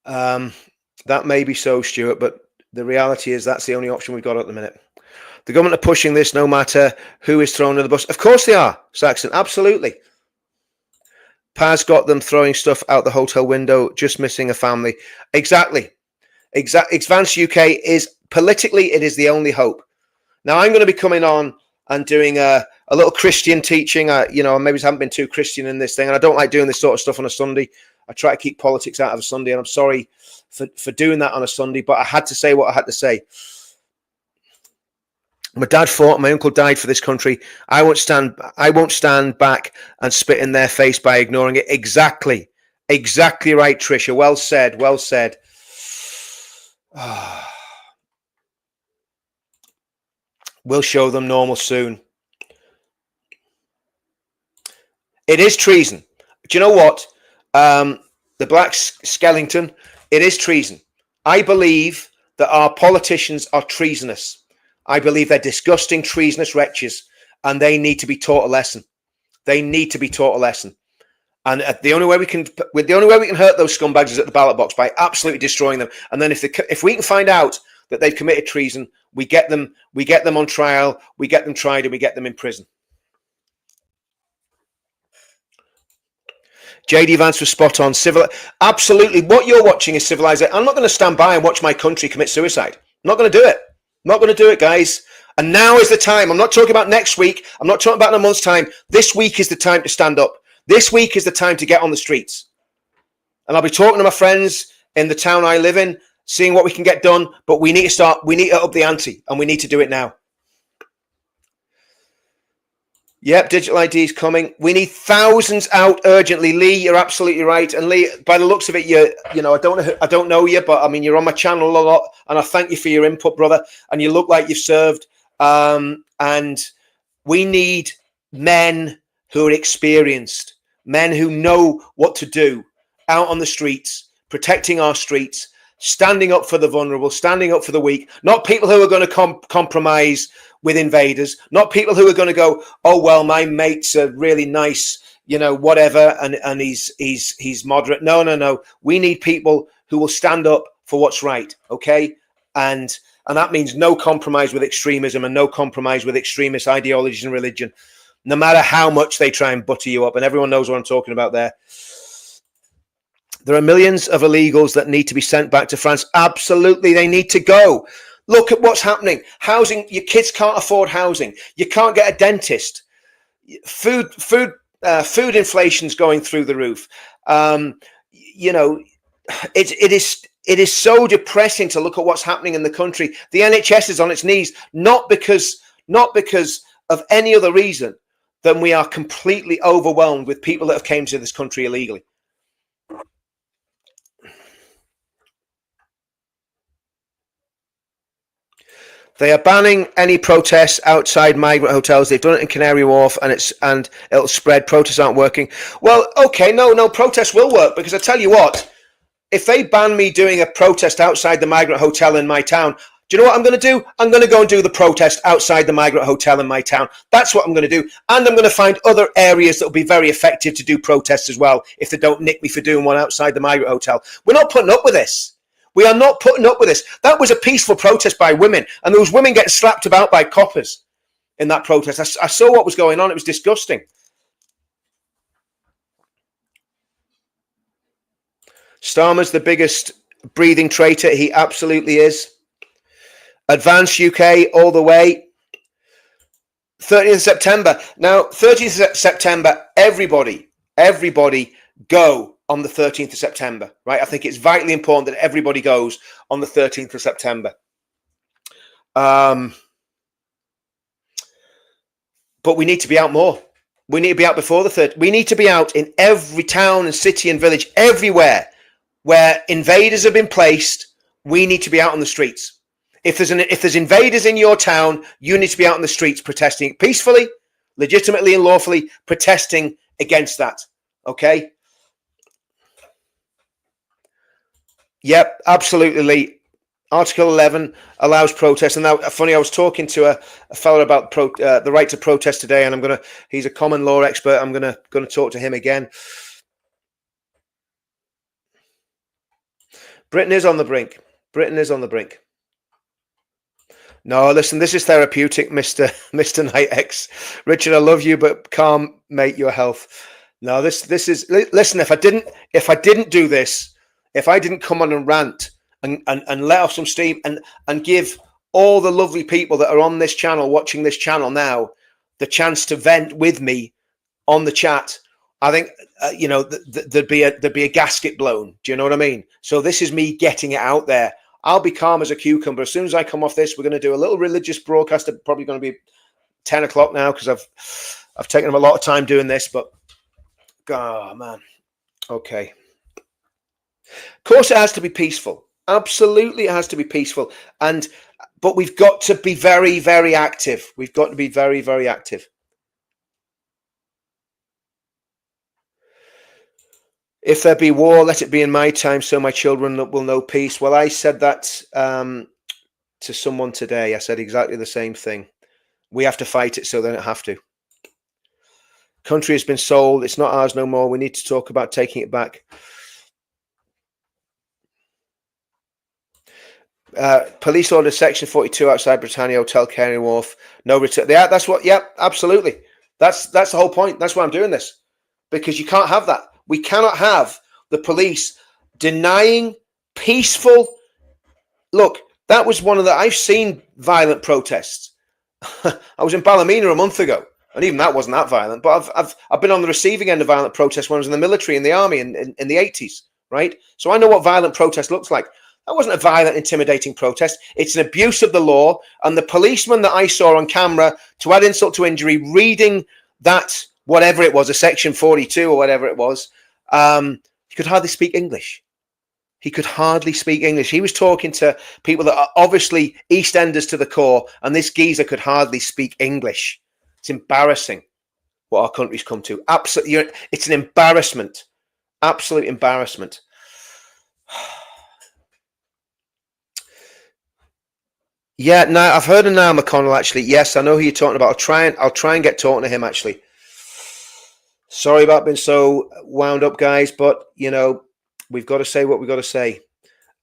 that may be so, Stuart, but the reality is that's the only option we've got at the minute. The government are pushing this no matter who is thrown in the bus. Of course they are, Saxon. Absolutely. Paz got them throwing stuff out the hotel window, just missing a family. Exactly. Advance UK is politically, it is the only hope. Now I'm going to be coming on and doing a little Christian teaching. Maybe I haven't been too Christian in this thing, and I don't like doing this sort of stuff on a Sunday. I try to keep politics out of a Sunday, and I'm sorry for doing that on a Sunday, but I had to say what I had to say. My dad fought, my uncle died for this country. I won't stand back and spit in their face by ignoring it. Exactly right, Tricia. Well said. We'll show them normal soon. It is treason. Do you know what? The Black Skellington, it is treason. I believe that our politicians are treasonous. I believe they're disgusting, treasonous wretches, and they need to be taught a lesson. They need to be taught a lesson. And the only way we can hurt those scumbags is at the ballot box, by absolutely destroying them. And then if we can find out that they've committed treason, we get them on trial, we get them tried, and we get them in prison. JD Vance was spot on. Absolutely, what you're watching is civilization. I'm not going to stand by and watch my country commit suicide. I'm not going to do it. I'm not going to do it, guys. And now is the time. I'm not talking about next week. I'm not talking about in a month's time. This week is the time to stand up. This week is the time to get on the streets. And I'll be talking to my friends in the town I live in, seeing what we can get done. But we need to up the ante, and we need to do it now. Yep, digital ID is coming. We need thousands out urgently. Lee, you're absolutely right. And Lee, by the looks of it, I don't know you, but I mean, you're on my channel a lot, and I thank you for your input, brother. And you look like you've served. And we need men who are experienced, men who know what to do out on the streets, protecting our streets, standing up for the vulnerable, standing up for the weak, not people who are going to compromise with invaders, not people who are going to go, oh, well, my mate's a really nice, whatever, and he's moderate. No. We need people who will stand up for what's right, okay? And that means no compromise with extremism and no compromise with extremist ideologies and religion, no matter how much they try and butter you up. And everyone knows what I'm talking about there. There are millions of illegals that need to be sent back to France. Absolutely, they need to go. Look at what's happening. Housing, your kids can't afford housing. You can't get a dentist. Food inflation's going through the roof. It is so depressing to look at what's happening in the country. The NHS is on its knees, not because of any other reason than we are completely overwhelmed with people that have came to this country illegally. They are banning any protests outside migrant hotels. They've done it in Canary Wharf, and it'll spread. Protests aren't working. Well, okay, no, protests will work, because I tell you what, if they ban me doing a protest outside the migrant hotel in my town, do you know what I'm going to do? I'm going to go and do the protest outside the migrant hotel in my town. That's what I'm going to do. And I'm going to find other areas that will be very effective to do protests as well, if they don't nick me for doing one outside the migrant hotel. We're not putting up with this. We are not putting up with this. That was a peaceful protest by women, and there was women getting slapped about by coppers in that protest. I saw what was going on. It was disgusting. Starmer's the biggest breathing traitor. He absolutely is. Advance UK all the way. 30th September. Now, 30th September, everybody go on the 13th of September, right? I think it's vitally important that everybody goes on the 13th of September. But we need to be out more. We need to be out before the 3rd. We need to be out in every town and city and village, everywhere where invaders have been placed. We need to be out on the streets. If there's invaders in your town, you need to be out on the streets protesting peacefully, legitimately and lawfully, protesting against that. Okay? Yep, absolutely, Lee. Article 11 allows protest. And now, funny, I was talking to a fellow about the right to protest today, and he's a common law expert. I'm going to talk to him again. Britain is on the brink. Britain is on the brink. No, listen, this is therapeutic, Mr. Night X. Richard, I love you, but calm, mate, your health. No, this is, listen, if I didn't do this, if I didn't come on and rant and let off some steam and give all the lovely people that are on this channel, watching this channel now, the chance to vent with me on the chat, I think, there'd be a gasket blown. Do you know what I mean? So this is me getting it out there. I'll be calm as a cucumber. As soon as I come off this, we're going to do a little religious broadcast. It's probably going to be 10 o'clock now, because I've taken a lot of time doing this, but oh man. Okay. Of course it has to be peaceful. Absolutely it has to be peaceful. But we've got to be very, very active. We've got to be very, very active. If there be war, let it be in my time, so my children will know peace. Well, I said that to someone today. I said exactly the same thing. We have to fight it so they don't have to. Country has been sold. It's not ours no more. We need to talk about taking it back. Police order section 42 outside Britannia Hotel, Canary Wharf. No return. Yeah, that's what. Yeah, absolutely. That's the whole point. That's why I'm doing this, because you can't have that. We cannot have the police denying peaceful. Look, that was one of the. I've seen violent protests. I was in Ballymena a month ago, and even that wasn't that violent. But I've been on the receiving end of violent protests when I was in the military, in the army, in the 80s, right? So I know what violent protest looks like. That wasn't a violent, intimidating protest. It's an abuse of the law. And the policeman that I saw on camera, to add insult to injury, reading that, whatever it was, a Section 42 or whatever it was, he could hardly speak English. He could hardly speak English. He was talking to people that are obviously EastEnders to the core, and this geezer could hardly speak English. It's embarrassing what our country's come to. Absolutely, it's an embarrassment. Absolute embarrassment. Yeah, now I've heard of Niall McConnell, actually. Yes, I know who you're talking about. I'll try and get talking to him, actually. Sorry about being so wound up, guys, but you know, we've got to say what we've got to say.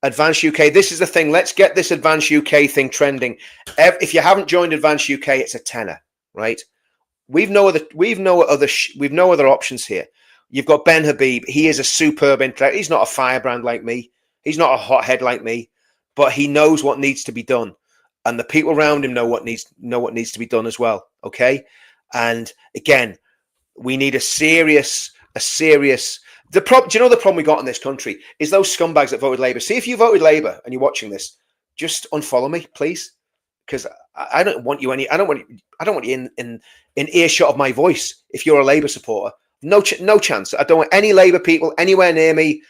Advance UK, this is the thing. Let's get this Advance UK thing trending. If you haven't joined Advance UK, it's a tenner, right? We've no other options here. You've got Ben Habib. He is a superb intellect. He's not a firebrand like me. He's not a hothead like me, but he knows what needs to be done, and the people around him know what needs to be done as well. Okay, and again, we need a serious. Do you know the problem we got in this country is those scumbags that voted Labour. See, if you voted Labour and you're watching this, just unfollow me, please, because I don't want you I don't want you in earshot of my voice. If you're a Labour supporter, no chance. I don't want any Labour people anywhere near me.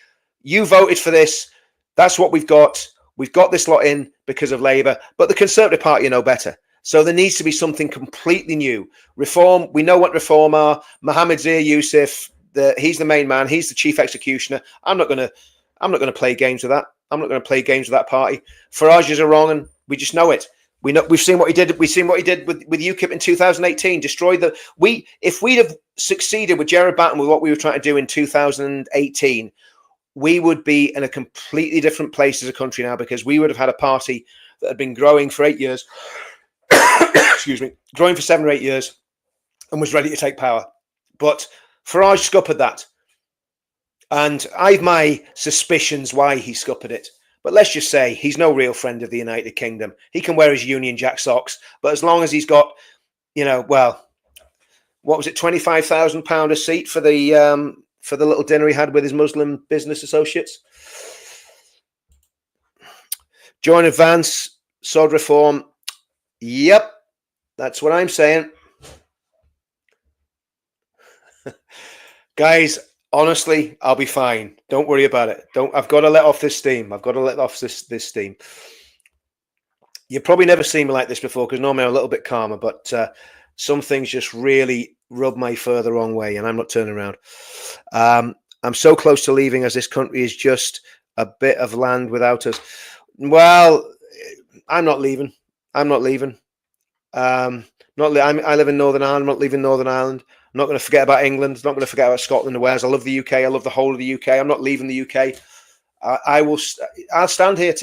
You voted for this. That's what we've got. We've got this lot in because of Labour, but the Conservative Party know better. So there needs to be something completely new. Reform. We know what reform are. Mohammed Zia Youssef. He's the main man. He's the chief executioner. I'm not going to play games with that. I'm not going to play games with that party. Farage is a wrong, and we just know it. We've seen what he did. We've seen what he did with UKIP in 2018. Destroyed if we'd have succeeded with Gerard Batten with what we were trying to do in 2018, we would be in a completely different place as a country now, because we would have had a party that had been growing for 8 years. Excuse me, growing for 7 or 8 years, and was ready to take power. But Farage scuppered that, and I've my suspicions why he scuppered it. But let's just say he's no real friend of the United Kingdom. He can wear his Union Jack socks, but as long as he's got, what was it, £25,000 a seat for the little dinner he had with his Muslim business associates. Join Advance, sod reform. Yep, that's what I'm saying. Guys, honestly, I'll be fine. Don't worry about it. I've got to let off this steam. This steam. You've probably never seen me like this before, because normally I'm a little bit calmer, but some things just really rub my fur the wrong way, and I'm not turning around. I'm so close to leaving, as this country is just a bit of land without us. Well, I'm not leaving. I live in Northern Ireland. I'm not leaving Northern Ireland. I'm not going to forget about England. I'm not going to forget about Scotland and Wales. I love the UK. I love the whole of the UK. I'm not leaving the UK. I'll stand here.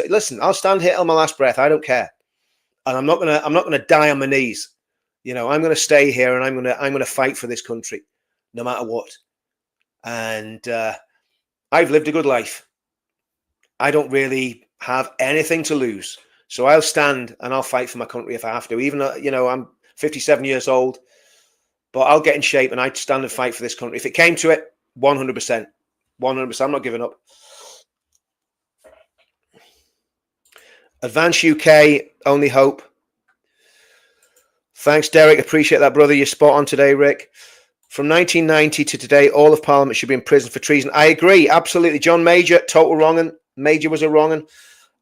I'll stand here till my last breath. I don't care, and I'm not going to die on my knees. I'm going to stay here, and I'm going to fight for this country, no matter what. And I've lived a good life. I don't really have anything to lose, so I'll stand and I'll fight for my country if I have to. Even though I'm 57 years old. But I'll get in shape and I'd stand and fight for this country. If it came to it, 100%. 100%. I'm not giving up. Advance UK, only hope. Thanks, Derek. Appreciate that, brother. You're spot on today, Rick. From 1990 to today, all of Parliament should be in prison for treason. I agree. Absolutely. John Major, total wrong'un. Major was a wrong'un.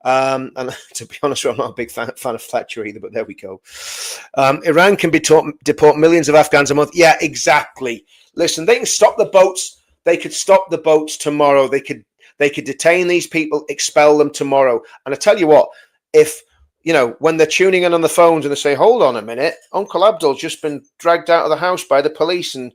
And to be honest, I'm not a big fan of Fletcher either, but there we go. Iran can deport millions of Afghans a month. Yeah, exactly. Listen, they can stop the boats. They could stop the boats tomorrow. They could detain these people, expel them tomorrow. And I tell you what, if, when they're tuning in on the phones and they say, hold on a minute, Uncle Abdul's just been dragged out of the house by the police and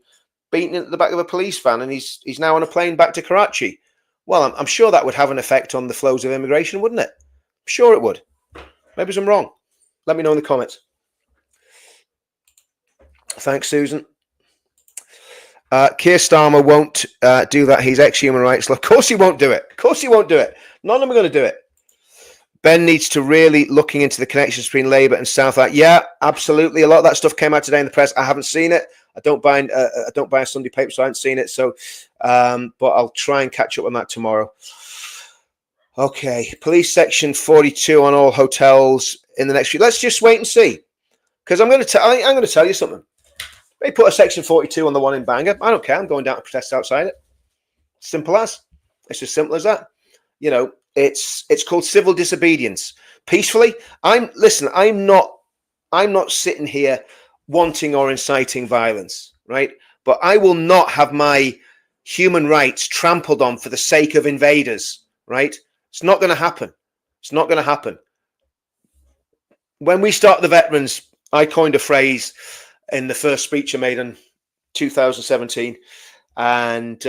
beaten into the back of a police van, and he's now on a plane back to Karachi. Well, I'm sure that would have an effect on the flows of immigration, wouldn't it? I'm sure it would. Maybe I'm wrong. Let me know in the comments. Thanks, Susan. Keir Starmer won't do that. He's ex-human rights. Of course he won't do it. None of them are going to do it. Ben needs to really looking into the connections between Labour and South. Yeah, absolutely. A lot of that stuff came out today in the press. I haven't seen it. I don't buy a Sunday paper, so I haven't seen it. So, but I'll try and catch up on that tomorrow. Okay, police section 42 on all hotels in the next few. Let's just wait and see, because I'm going to tell you something. They put a Section 42 on the one in Bangor. I don't care. I'm going down to protest outside it. Simple as. It's as simple as that. You know, it's called civil disobedience. Peacefully. I'm not sitting here wanting or inciting violence, right? But I will not have my human rights trampled on for the sake of invaders, right? It's not going to happen. It's not going to happen. When we start the veterans, I coined a phrase in the first speech I made in 2017. And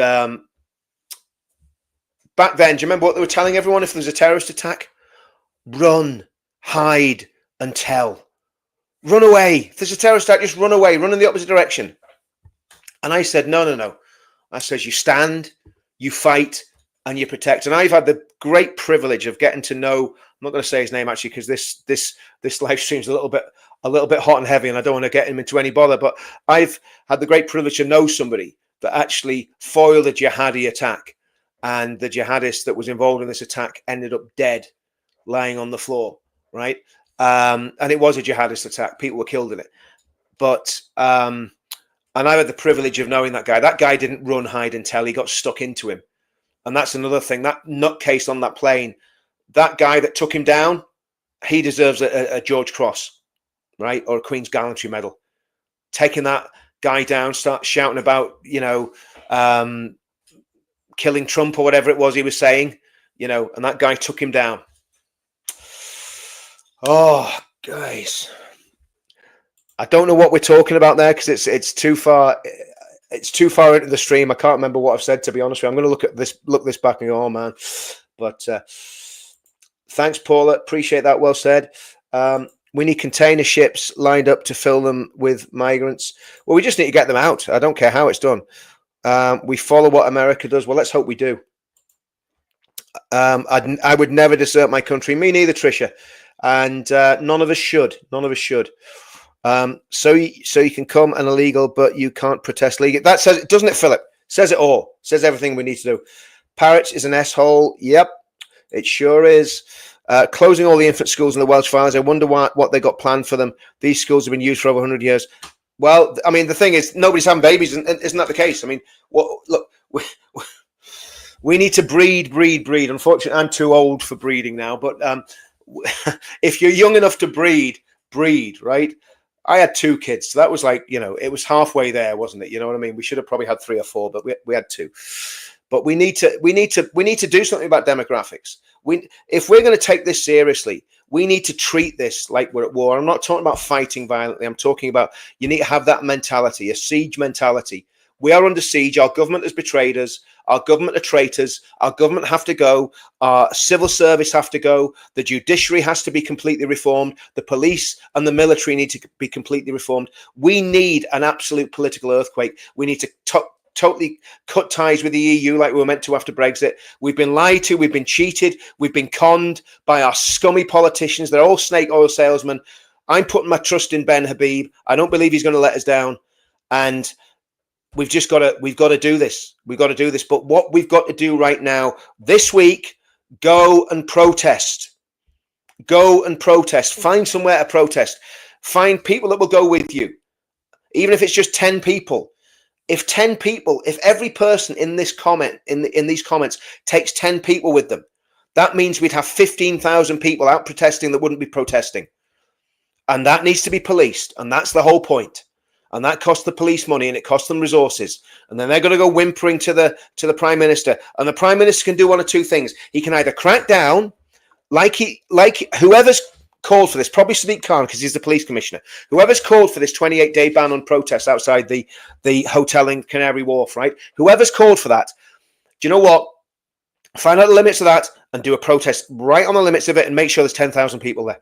back then, do you remember what they were telling everyone if there's a terrorist attack? Run, hide, and tell. Run away. If there's a terrorist attack, just run away. Run in the opposite direction. And I said, no. I said, you stand, you fight, and you protect. And I've had the great privilege of getting to know, I'm not going to say his name actually, because this live stream's a little bit hot and heavy, and I don't want to get him into any bother, but I've had the great privilege to know somebody that actually foiled a jihadi attack. And the jihadist that was involved in this attack ended up dead, lying on the floor, right? And it was a jihadist attack. People were killed in it. But, and I had the privilege of knowing that guy. That guy didn't run, hide, and tell. He got stuck into him. And that's another thing. That nutcase on that plane, that guy that took him down, he deserves a George Cross, right? Or a Queen's Gallantry Medal. Taking that guy down, start shouting about, killing Trump or whatever it was he was saying, and that guy took him down. Oh, guys, I don't know what we're talking about there because it's too far. It's too far into the stream. I can't remember what I've said, to be honest with you. I'm going to look this back and go, oh man. But thanks, Paula. Appreciate that. Well said. We need container ships lined up to fill them with migrants. Well, we just need to get them out. I don't care how it's done. We follow what America does. Well, let's hope we do. I would never desert my country. Me neither, Tricia. And none of us should. None of us should. So you can come and illegal, but you can't protest legally. That says it, doesn't it, Philip? Says it all. Says everything we need to do. Parrots is an S-hole. Yep, it sure is. Closing all the infant schools in the Welsh Files. I wonder what they got planned for them. These schools have been used for over 100 years. Well, I mean, the thing is, nobody's having babies, isn't that the case? I mean, look, we need to breed. Unfortunately, I'm too old for breeding now, but if you're young enough to breed, right? I had 2 kids, so that was like, it was halfway there, wasn't it? You know what I mean? We should have probably had 3 or 4, but we had 2. But we need to do something about demographics. If we're going to take this seriously, we need to treat this like we're at war. I'm not talking about fighting violently. I'm talking about you need to have that mentality, a siege mentality. We are under siege. Our government has betrayed us. Our government are traitors. Our government have to go. Our civil service have to go. The judiciary has to be completely reformed. The police and the military need to be completely reformed. We need an absolute political earthquake. We need to totally cut ties with the EU like we were meant to after Brexit. We've been lied to. We've been cheated. We've been conned by our scummy politicians. They're all snake oil salesmen. I'm putting my trust in Ben Habib. I don't believe he's going to let us down. And we've got to do this. We've got to do this. But what we've got to do right now, this week, go and protest. Go and protest. Find somewhere to protest. Find people that will go with you. Even if it's just 10 people. If 10 people, if every person in this comment, in these comments takes 10 people with them, that means we'd have 15,000 people out protesting that wouldn't be protesting. And that needs to be policed. And that's the whole point. And that costs the police money and it costs them resources. And then they're going to go whimpering to the Prime Minister. And the Prime Minister can do one of 2 things. He can either crack down like whoever's called for this, probably Sadiq Khan, because he's the police commissioner. Whoever's called for this 28-day ban on protests outside the hotel in Canary Wharf, right? Whoever's called for that, do you know what? Find out the limits of that and do a protest right on the limits of it and make sure there's 10,000 people there.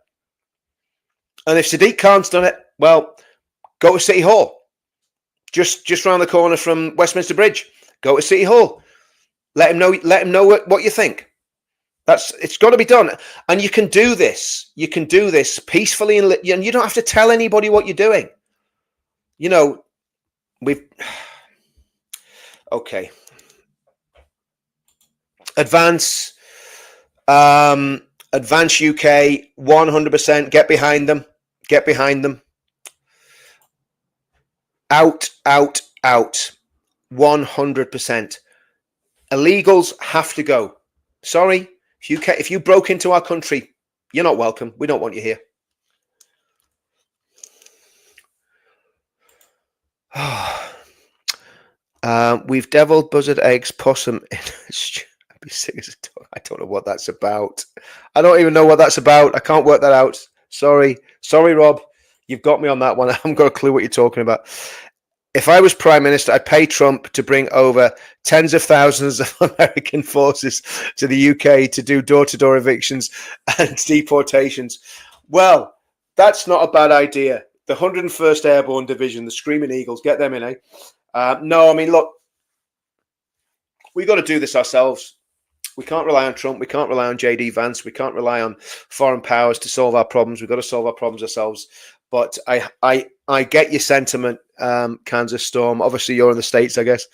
And if Sadiq Khan's done it, well, go to City Hall. Just around the corner from Westminster Bridge. Go to City Hall. Let him know what you think. It's got to be done. And you can do this. You can do this peacefully and you don't have to tell anybody what you're doing. Okay. Advance UK 100%. Get behind them. Out, out, out. 100%. Illegals have to go. Sorry, if you broke into our country, you're not welcome. We don't want you here. We've deviled buzzard eggs, possum. I'd be sick as a dog. I don't know what that's about. I don't even know what that's about. I can't work that out. Sorry, Rob. You've got me on that one. I haven't got a clue what you're talking about. If I was prime minister, I'd pay Trump to bring over tens of thousands of American forces to the UK to do door-to-door evictions and deportations. Well, that's not a bad idea. The 101st Airborne Division, the Screaming Eagles, get them in, eh? No, I mean, look, we got to do this ourselves. We can't rely on Trump. We can't rely on JD Vance. We can't rely on foreign powers to solve our problems. We've got to solve our problems ourselves. But I get your sentiment, Kansas Storm. Obviously, you're in the States, I guess.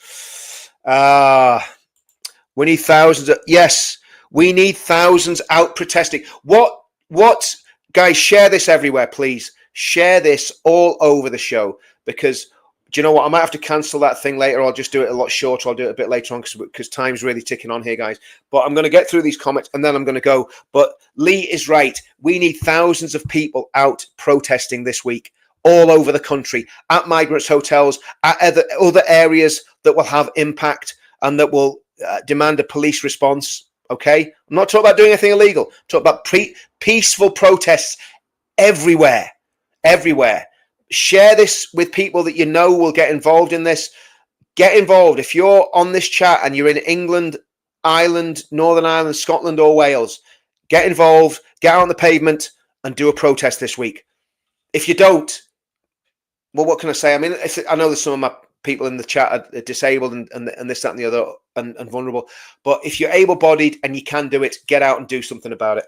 We need thousands. Yes, we need thousands out protesting. What, guys, share this everywhere, please. Share this all over the show, because do you know what? I might have to cancel that thing later. I'll just do it a lot shorter. I'll do it a bit later on because time's really ticking on here, guys. But I'm going to get through these comments and then I'm going to go. But Lee is right. We need thousands of people out protesting this week all over the country, at migrants' hotels, at other areas that will have impact and that will demand a police response. Okay? I'm not talking about doing anything illegal. I'm talking about peaceful protests everywhere. Everywhere. Share this with people that you know will get involved in this. Get involved. If you're on this chat and you're in England, Ireland, Northern Ireland, Scotland, or Wales, get involved, get out on the pavement and do a protest this week. If you don't, well, what can I say? I mean, I know that some of my people in the chat are disabled and this, that, and the other, and vulnerable. But if you're able-bodied and you can do it, get out and do something about it.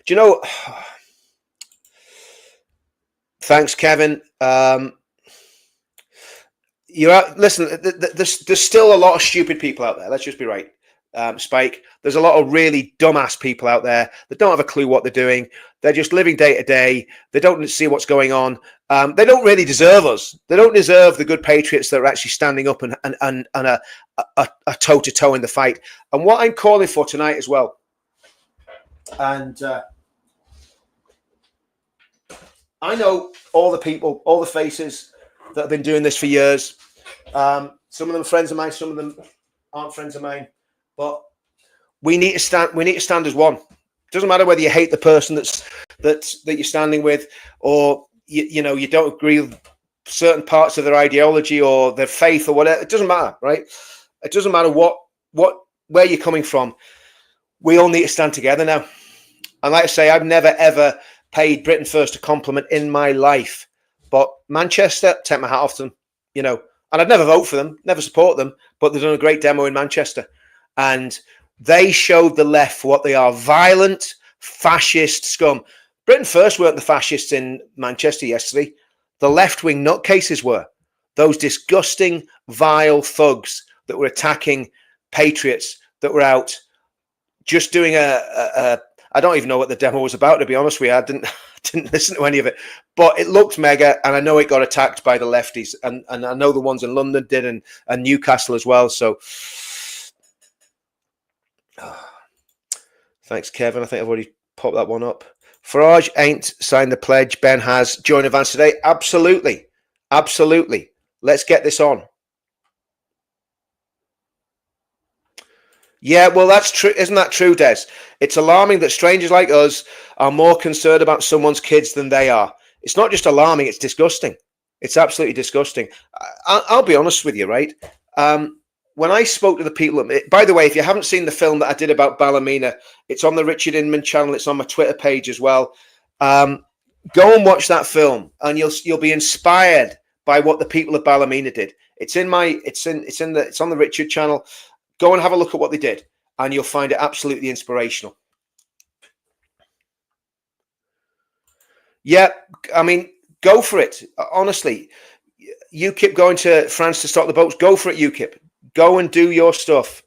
Do you know... Thanks, Kevin. You're out. Listen, there's still a lot of stupid people out there. Let's just be right, Spike. There's a lot of really dumbass people out there that don't have a clue what they're doing. They're just living day to day. They don't see what's going on. They don't really deserve us. They don't deserve the good patriots that are actually standing up and a toe to toe in the fight. And what I'm calling for tonight as well, and. I know all the people, all the faces that have been doing this for years. Some of them are friends of mine, some of them aren't friends of mine. But we need to stand. We need to stand as one. It doesn't matter whether you hate the person that you're standing with, or you know you don't agree with certain parts of their ideology or their faith or whatever. It doesn't matter, right? It doesn't matter where you're coming from. We all need to stand together now. And like I say, I've never ever paid Britain First a compliment in my life, but Manchester, take my hat off to them, you know, and I'd never vote for them, never support them, but they've done a great demo in Manchester, and they showed the left what they are: violent, fascist scum. Britain First weren't the fascists in Manchester yesterday. The left-wing nutcases were. Those disgusting, vile thugs that were attacking patriots that were out just doing I don't even know what the demo was about, to be honest with you. I didn't listen to any of it, but it looked mega, and I know it got attacked by the lefties, and I know the ones in London did, and Newcastle as well. So, thanks, Kevin. I think I've already popped that one up. Farage ain't signed the pledge. Ben has. Join advance today. Absolutely, absolutely. Let's get this on. Yeah, well, that's true. Isn't that true, Des? It's alarming that strangers like us are more concerned about someone's kids than they are. It's not just alarming, it's disgusting. It's absolutely disgusting. I'll be honest with you, right? When I spoke to the people, by the way, if you haven't seen the film that I did about Ballymena, it's on the Richard Inman channel. It's on my Twitter page as well. Go and watch that film, and you'll be inspired by what the people of Ballymena did. It's on the Richard channel. Go and have a look at what they did, and you'll find it absolutely inspirational. Yeah, I mean, go for it. Honestly, UKIP going to France to stop the boats. Go for it, UKIP. Go and do your stuff.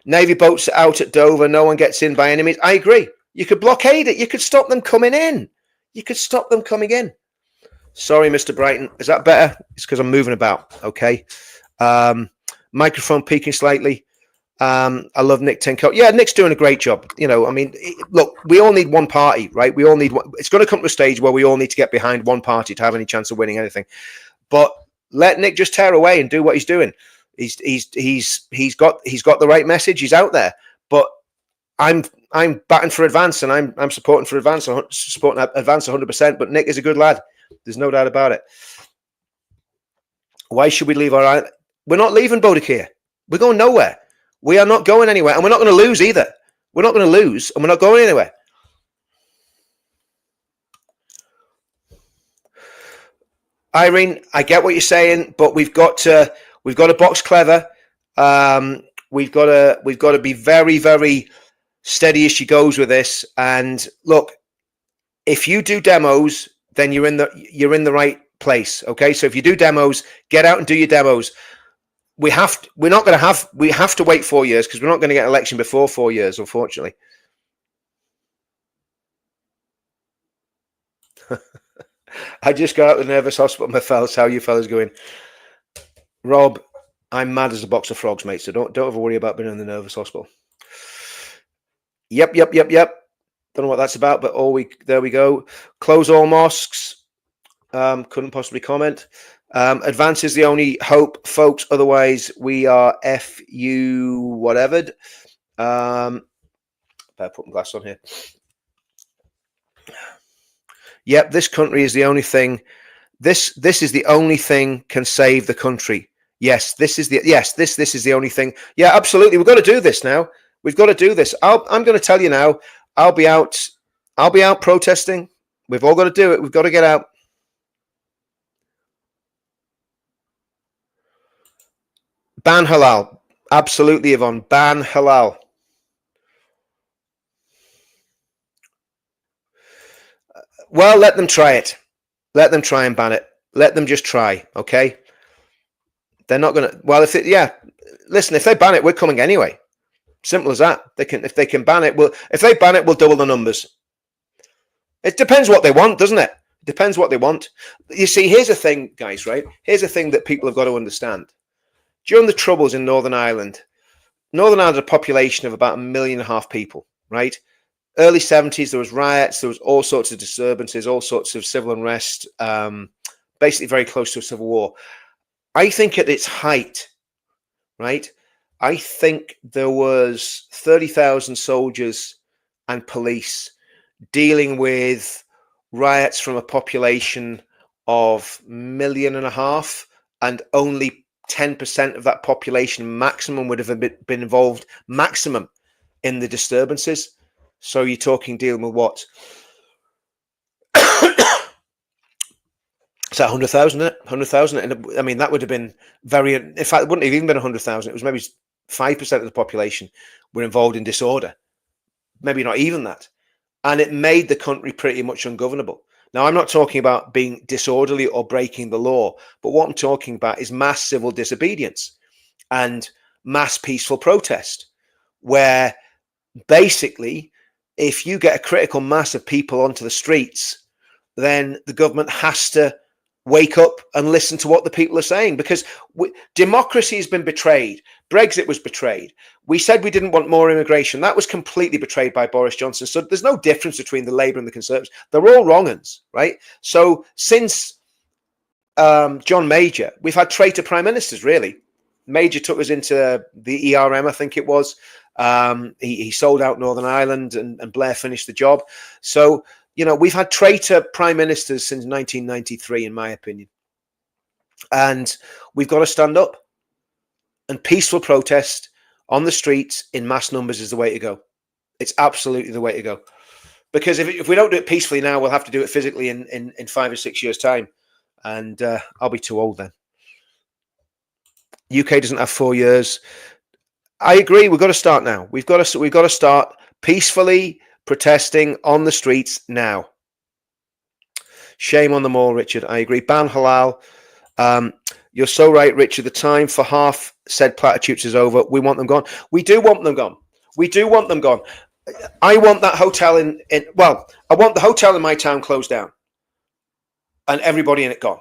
Navy boats out at Dover. No one gets in by any means. I agree. You could blockade it. You could stop them coming in. you could stop them coming in. Sorry, Mr. Brighton. Is that better? It's because I'm moving about. Okay. Microphone peaking slightly. I love Nick Tinkoff. Yeah, Nick's doing a great job. You know, I mean, look, we all need one party, right? We all need one. It's going to come to a stage where we all need to get behind one party to have any chance of winning anything. But let Nick just tear away and do what he's doing. He's got the right message. He's out there. But I'm batting for Advance, and I'm supporting for Advance. Supporting Advance 100%. But Nick is a good lad. There's no doubt about it. Why should we leave our island? We're not leaving Boadicea. We're going nowhere. We are not going anywhere, and we're not going to lose either. We're not going to lose, and we're not going anywhere. Irene, I get what you're saying, but we've got to box clever. We've got to be very, very steady as she goes with this. And look, if you do demos, then you're in the right place. Okay, so if you do demos, get out and do your demos. We have to wait 4 years because we're not going to get an election before 4 years, unfortunately. I just got out of the nervous hospital, my fellas. How you fellas going? Rob, I'm mad as a box of frogs, mate. So don't ever worry about being in the nervous hospital. Yep. Don't know what that's about, but there we go. Close all mosques. Couldn't possibly comment. Advance is the only hope, folks. Otherwise, we are FU whatever. Better put my glass on here. Yep, this country is the only thing. This is the only thing can save the country. Yes, this is the only thing. Yeah, absolutely. We've got to do this now. We've got to do this. I'm going to tell you now. I'll be out protesting. We've all got to do it. We've got to get out. Ban halal. Absolutely, Yvonne. Ban halal. Well, let them try it. Let them try and ban it. Let them just try, okay? They're not going to... Well, listen, if they ban it, we're coming anyway. Simple as that. If they can ban it, we'll double the numbers. It depends what they want, doesn't it? It depends what they want. You see, here's the thing, guys, right? Here's the thing that people have got to understand. During the Troubles in Northern Ireland had a population of about 1.5 million people, right? Early 70s, there was riots, there was all sorts of disturbances, all sorts of civil unrest, basically very close to a civil war. I think at its height, right, I think there was 30,000 soldiers and police dealing with riots from a population of 1.5 million, and only 10% of that population maximum would have been involved maximum in the disturbances. So you're talking dealing with what? Is that 100,000? 100,000? I mean, that would have been very. In fact, it wouldn't have even been 100,000. It was maybe 5% of the population were involved in disorder. Maybe not even that. And it made the country pretty much ungovernable. Now, I'm not talking about being disorderly or breaking the law, but what I'm talking about is mass civil disobedience and mass peaceful protest, where basically, if you get a critical mass of people onto the streets, then the government has to wake up and listen to what the people are saying, because democracy has been betrayed. Brexit was betrayed. We said we didn't want more immigration. That was completely betrayed by Boris Johnson. So there's no difference between the Labour and the Conservatives. They're all wrong uns, right? So since John Major, we've had traitor prime ministers, really. Major took us into the ERM, I think it was. He sold out Northern Ireland, and Blair finished the job. So, you know, we've had traitor prime ministers since 1993, in my opinion. And we've got to stand up. And peaceful protest on the streets in mass numbers is the way to go. It's absolutely the way to go. Because if we don't do it peacefully now, we'll have to do it physically in 5 or 6 years' time. And I'll be too old then. UK doesn't have 4 years. I agree. We've got to start now. We've got to start peacefully protesting on the streets now. Shame on them all, Richard. I agree. Ban halal. You're so right, Richard. The time for half said platitudes is over. We want them gone. We do want them gone. We do want them gone. I want that hotel I want the hotel in my town closed down and everybody in it gone,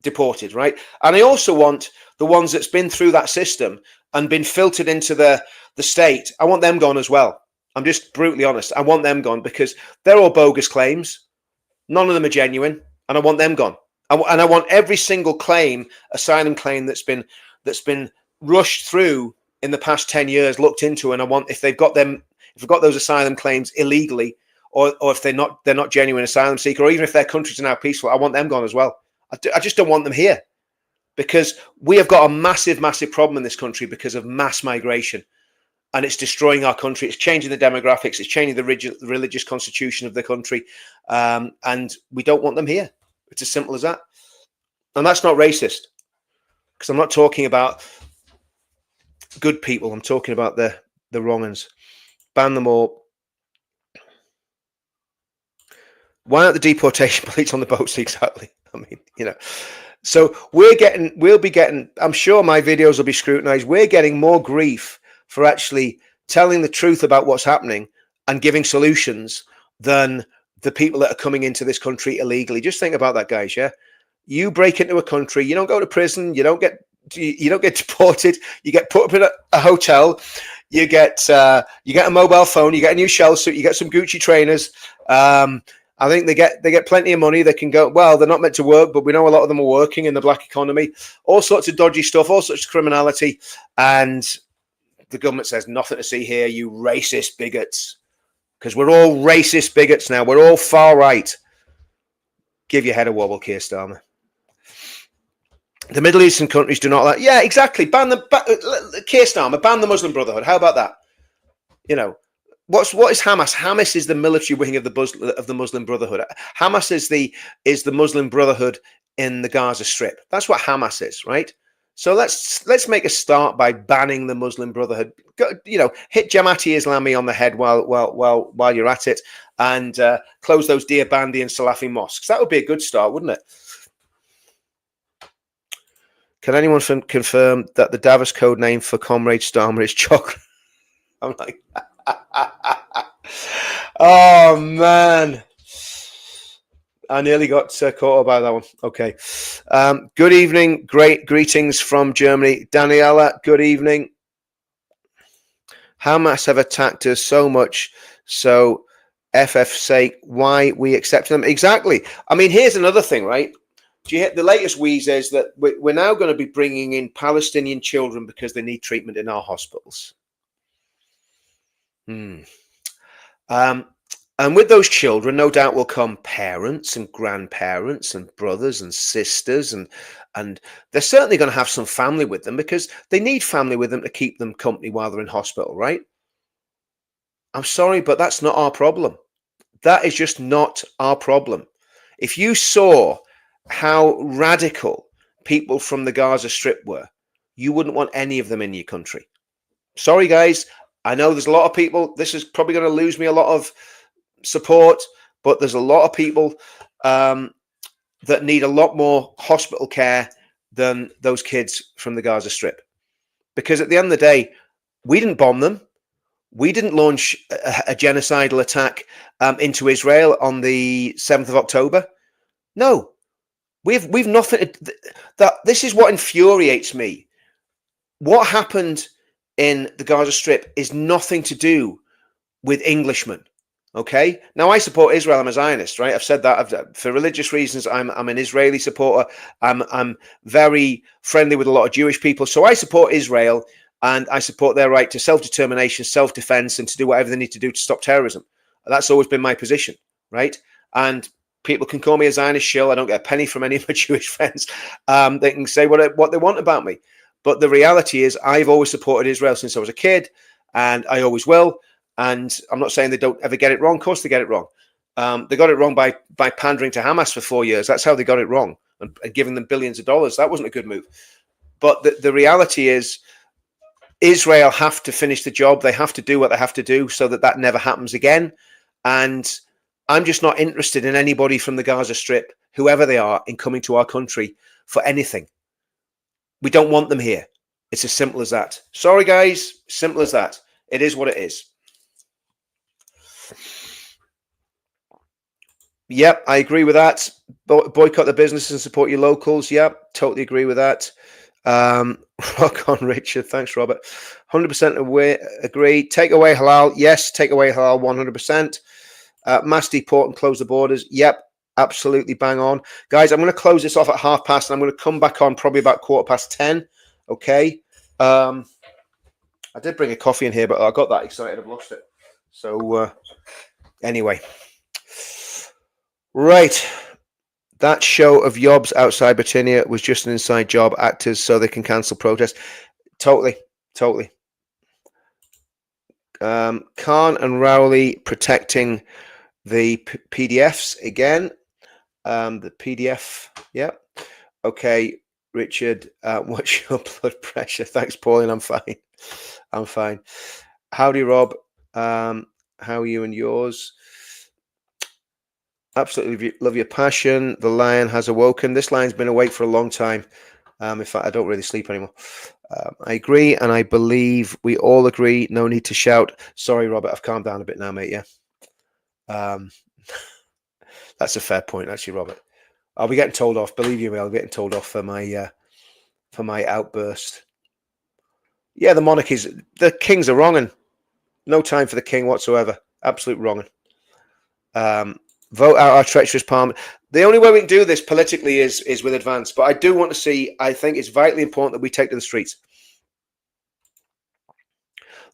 deported, right? And I also want the ones that's been through that system and been filtered into the state. I want them gone as well. I'm just brutally honest. I want them gone because they're all bogus claims. None of them are genuine, and I want them gone. And I want every single claim, asylum claim that's been rushed through in the past 10 years looked into. And I want, if they've got those asylum claims illegally, or if they're not genuine asylum seeker, or even if their countries are now peaceful, I want them gone as well. I just don't want them here, because we have got a massive, massive problem in this country because of mass migration, and it's destroying our country. It's changing the demographics. It's changing the religious constitution of the country, and we don't want them here. It's as simple as that. And that's not racist, because I'm not talking about good people. I'm talking about the wrong ones. Ban them all. Why aren't the deportation police on the boats? Exactly. I mean, you know. So we'll be getting, I'm sure my videos will be scrutinized. We're getting more grief for actually telling the truth about what's happening and giving solutions than the people that are coming into this country illegally. Just think about that, guys. Yeah. You break into a country, you don't go to prison, you don't get deported, you get put up in a hotel, you get a mobile phone, you get a new shell suit, you get some Gucci trainers. I think they get plenty of money. They can go, well, they're not meant to work, but we know a lot of them are working in the black economy, all sorts of dodgy stuff, all sorts of criminality. And the government says nothing to see here, you racist bigots. Because we're all racist bigots now. We're all far right. Give your head a wobble, Keir Starmer. The Middle Eastern countries do not like. Yeah, exactly. Keir Starmer, ban the Muslim Brotherhood. How about that? You know, what is Hamas? Hamas is the military wing of the Muslim Brotherhood. Hamas is the Muslim Brotherhood in the Gaza Strip. That's what Hamas is, right? So let's make a start by banning the Muslim Brotherhood. Hit Jamaati Islami on the head while you're at it, and close those Deobandi and Salafi mosques. That would be a good start, wouldn't it? Can anyone confirm that the Davos code name for Comrade Starmer is chocolate? I'm like, oh man, I nearly got caught up by that one. Okay. Good evening. Great greetings from Germany. Daniela, good evening. Hamas have attacked us so much, so FF's sake, why we accept them? Exactly. I mean, here's another thing, right? The latest wheeze is that we're now going to be bringing in Palestinian children because they need treatment in our hospitals. And with those children, no doubt will come parents and grandparents and brothers and sisters, and they're certainly going to have some family with them because they need family with them to keep them company while they're in hospital, right? I'm sorry, but that's not our problem. That is just not our problem. If you saw how radical people from the Gaza Strip were, you wouldn't want any of them in your country. Sorry, guys. I know there's a lot of people. This is probably going to lose me a lot of support, but there's a lot of people that need a lot more hospital care than those kids from the Gaza Strip. Because at the end of the day, we didn't bomb them. We didn't launch a genocidal attack into Israel on the 7th of October. No, we've nothing. This is what infuriates me. What happened in the Gaza Strip is nothing to do with Englishmen. Okay. Now I support Israel. I'm a Zionist, right? I've said that for religious reasons. I'm an Israeli supporter. I'm very friendly with a lot of Jewish people, so I support Israel and I support their right to self-determination, self-defense, and to do whatever they need to do to stop terrorism. That's always been my position, right? And people can call me a Zionist shill. I don't get a penny from any of my Jewish friends. They can say what they want about me, but the reality is I've always supported Israel since I was a kid, and I always will. And I'm not saying they don't ever get it wrong. Of course they get it wrong. They got it wrong by pandering to Hamas for 4 years. That's how they got it wrong, and giving them billions of dollars. That wasn't a good move. But the reality is Israel have to finish the job. They have to do what they have to do so that never happens again. And I'm just not interested in anybody from the Gaza Strip, whoever they are, in coming to our country for anything. We don't want them here. It's as simple as that. Sorry, guys. Simple as that. It is what it is. Yep, I agree with that. Boycott the businesses and support your locals. Yep, totally agree with that. Rock on, Richard. Thanks, Robert. 100% agree. Take away halal. Yes, take away halal 100%. Mass deport and close the borders. Yep, absolutely bang on. Guys, I'm going to close this off at 1:30 and I'm going to come back on probably about 10:15. Okay. I did bring a coffee in here, but I got that excited. I've lost it. So anyway. Right. That show of Yobs outside Britannia was just an inside job, actors, so they can cancel protest. Totally. Khan and Rowley protecting the PDFs again. The PDF. Yeah. Okay, Richard. What's your blood pressure? Thanks, Pauline. I'm fine. Howdy, Rob. How are you and yours? Absolutely love your passion. The lion has awoken. This lion's been awake for a long time. In fact, I don't really sleep anymore. I agree, and I believe we all agree. No need to shout. Sorry, Robert. I've calmed down a bit now, mate. Yeah. That's a fair point, actually, Robert. I'll be getting told off. Believe you me, I'll be getting told off for my outburst. Yeah, the monarchies, the kings are wronging. No time for the king whatsoever. Absolute wronging. Vote out our treacherous parliament. The only way we can do this politically is with advance. But I do want to see, I think it's vitally important that we take to the streets.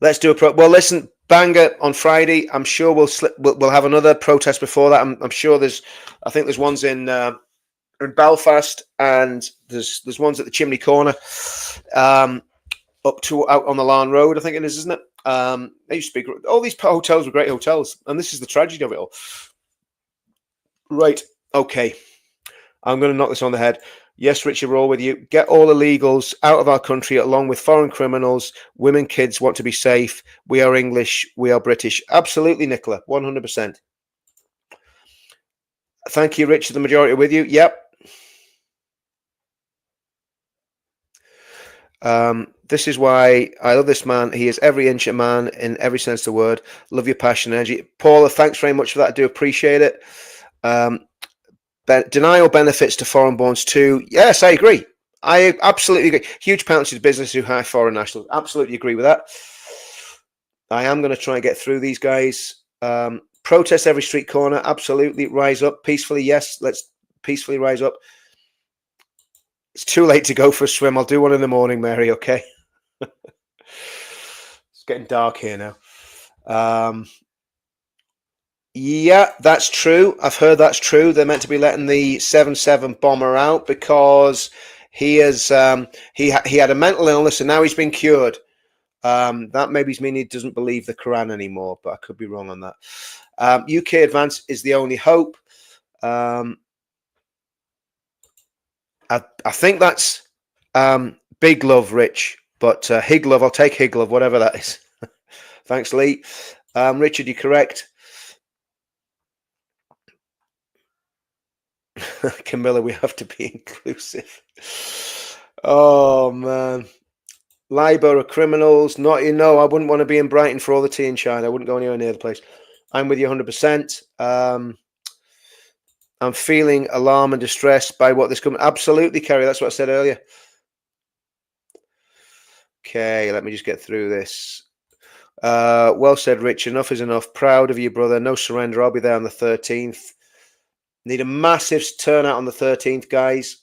Let's do well, listen, Bangor on Friday. I'm sure we'll have another protest before that. I'm sure I think there's ones in Belfast, and there's ones at the Chimney Corner, up to out on the Larne Road, I think it is, isn't it? They used to be all these hotels were great hotels, and this is the tragedy of it all. Right, okay. I'm going to knock this on the head. Yes, Richard, we're all with you. Get all illegals out of our country, along with foreign criminals. Women, kids want to be safe. We are English. We are British. Absolutely, Nicola. 100%. Thank you, Richard. The majority are with you. Yep. This is why I love this man. He is every inch a man in every sense of the word. Love your passion and energy. Paula, thanks very much for that. I do appreciate it. Denial benefits to foreign-borns too. Yes, I agree. I absolutely agree. Huge penalty to business who hire foreign nationals. Absolutely agree with that. I am going to try and get through these guys. Protest every street corner. Absolutely. Rise up peacefully. Yes, let's peacefully rise up. It's too late to go for a swim. I'll do one in the morning, Mary, okay? It's getting dark here now. Yeah, that's true. I've heard that's true. They're meant to be letting the 7-7 bomber out because he has he had a mental illness and now he's been cured. That maybe means he doesn't believe the Quran anymore, but I could be wrong on that. UK advance is the only hope. I think that's big love, Rich, but Higlove, I'll take Higlove, whatever that is. Thanks, Lee. Richard, you're correct. Camilla, we have to be inclusive. Oh, man. Libo are criminals. Not, I wouldn't want to be in Brighton for all the tea in China. I wouldn't go anywhere near the place. I'm with you 100%. I'm feeling alarm and distress by what this government. Absolutely, Kerry. That's what I said earlier. Okay, let me just get through this. Well said, Rich. Enough is enough. Proud of you, brother. No surrender. I'll be there on the 13th. Need a massive turnout on the 13th, guys.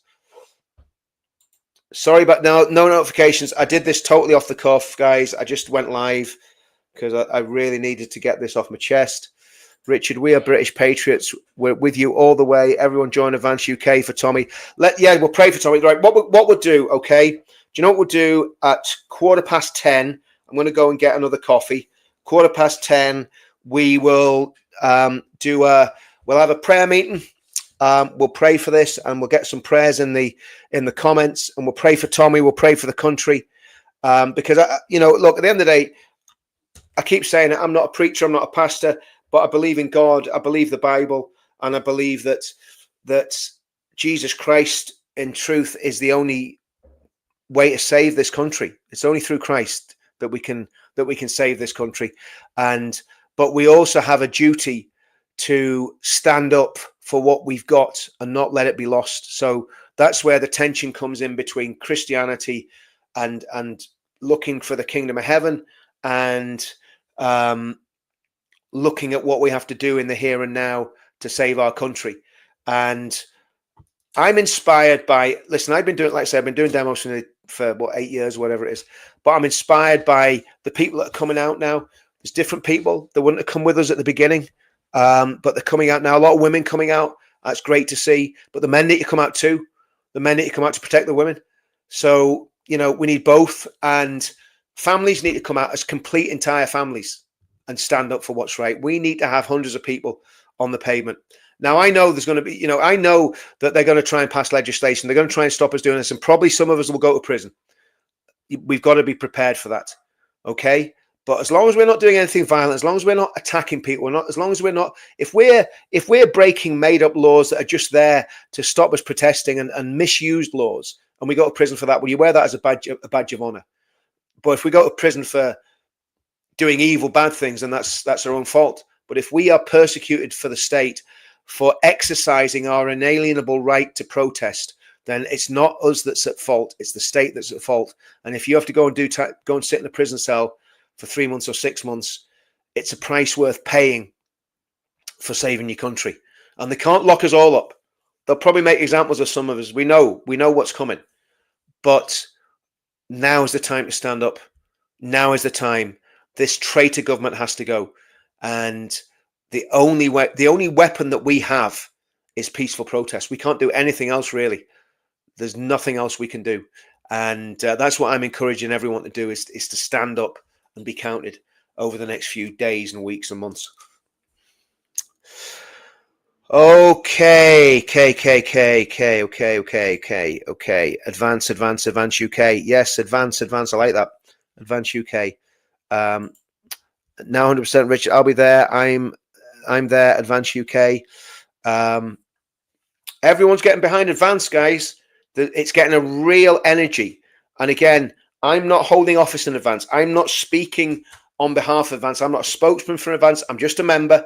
Sorry, but no notifications. I did this totally off the cuff, guys. I just went live because I really needed to get this off my chest. Richard, we are British patriots. We're with you all the way. Everyone join Advance UK for Tommy. We'll pray for Tommy. Right, what we'll do, okay? Do you know what we'll do at 10:15? I'm going to go and get another coffee. 10:15, we will we'll have a prayer meeting. We'll pray for this and we'll get some prayers in the comments, and we'll pray for Tommy. We'll pray for the country. Because, look, at the end of the day, I keep saying it. I'm not a preacher. I'm not a pastor, but I believe in God. I believe the Bible, and I believe that Jesus Christ in truth is the only way to save this country. It's only through Christ that we can save this country. But we also have a duty to stand up for what we've got and not let it be lost. So that's where the tension comes in between Christianity and looking for the kingdom of heaven and looking at what we have to do in the here and now to save our country. And I'm inspired by, listen, I've been doing, like I said, I've been doing demos for what, 8 years, whatever it is. But I'm inspired by the people that are coming out now. There's different people that wouldn't have come with us at the beginning, but they're coming out now. A lot of women coming out. That's great to see. But the men need to come out too. The men need to come out to protect the women. So, you know, we need both. And families need to come out as complete entire families and stand up for what's right. We need to have hundreds of people on the pavement. Now, I know there's going to be, you know, I know that they're going to try and pass legislation. They're going to try and stop us doing this. And probably some of us will go to prison. We've got to be prepared for that. Okay. But as long as we're not doing anything violent, as long as we're not attacking people, as long as we're not, if we're breaking made up laws that are just there to stop us protesting and misused laws, and we go to prison for that, well, you wear that as a badge of honor. But if we go to prison for doing evil, bad things, then that's our own fault. But if we are persecuted for the state for exercising our inalienable right to protest, then it's not us that's at fault. It's the state that's at fault. And if you have to go and go and sit in a prison cell for 3 months or 6 months, it's a price worth paying for saving your country. And they can't lock us all up. They'll probably make examples of some of us. We know what's coming. But now is the time to stand up. Now is the time. This traitor government has to go. And the only weapon that we have is peaceful protest. We can't do anything else, really. There's nothing else we can do. And that's what I'm encouraging everyone to do is to stand up and be counted over the next few days and weeks and months. Okay. Advance UK. Yes, advance. I like that. Advance UK. Now 100% Richard. I'll be there. I'm there. Advance UK. Everyone's getting behind Advance, guys. It's getting a real energy. And again, I'm not holding office in Advance. I'm not speaking on behalf of Advance. I'm not a spokesman for Advance. I'm just a member.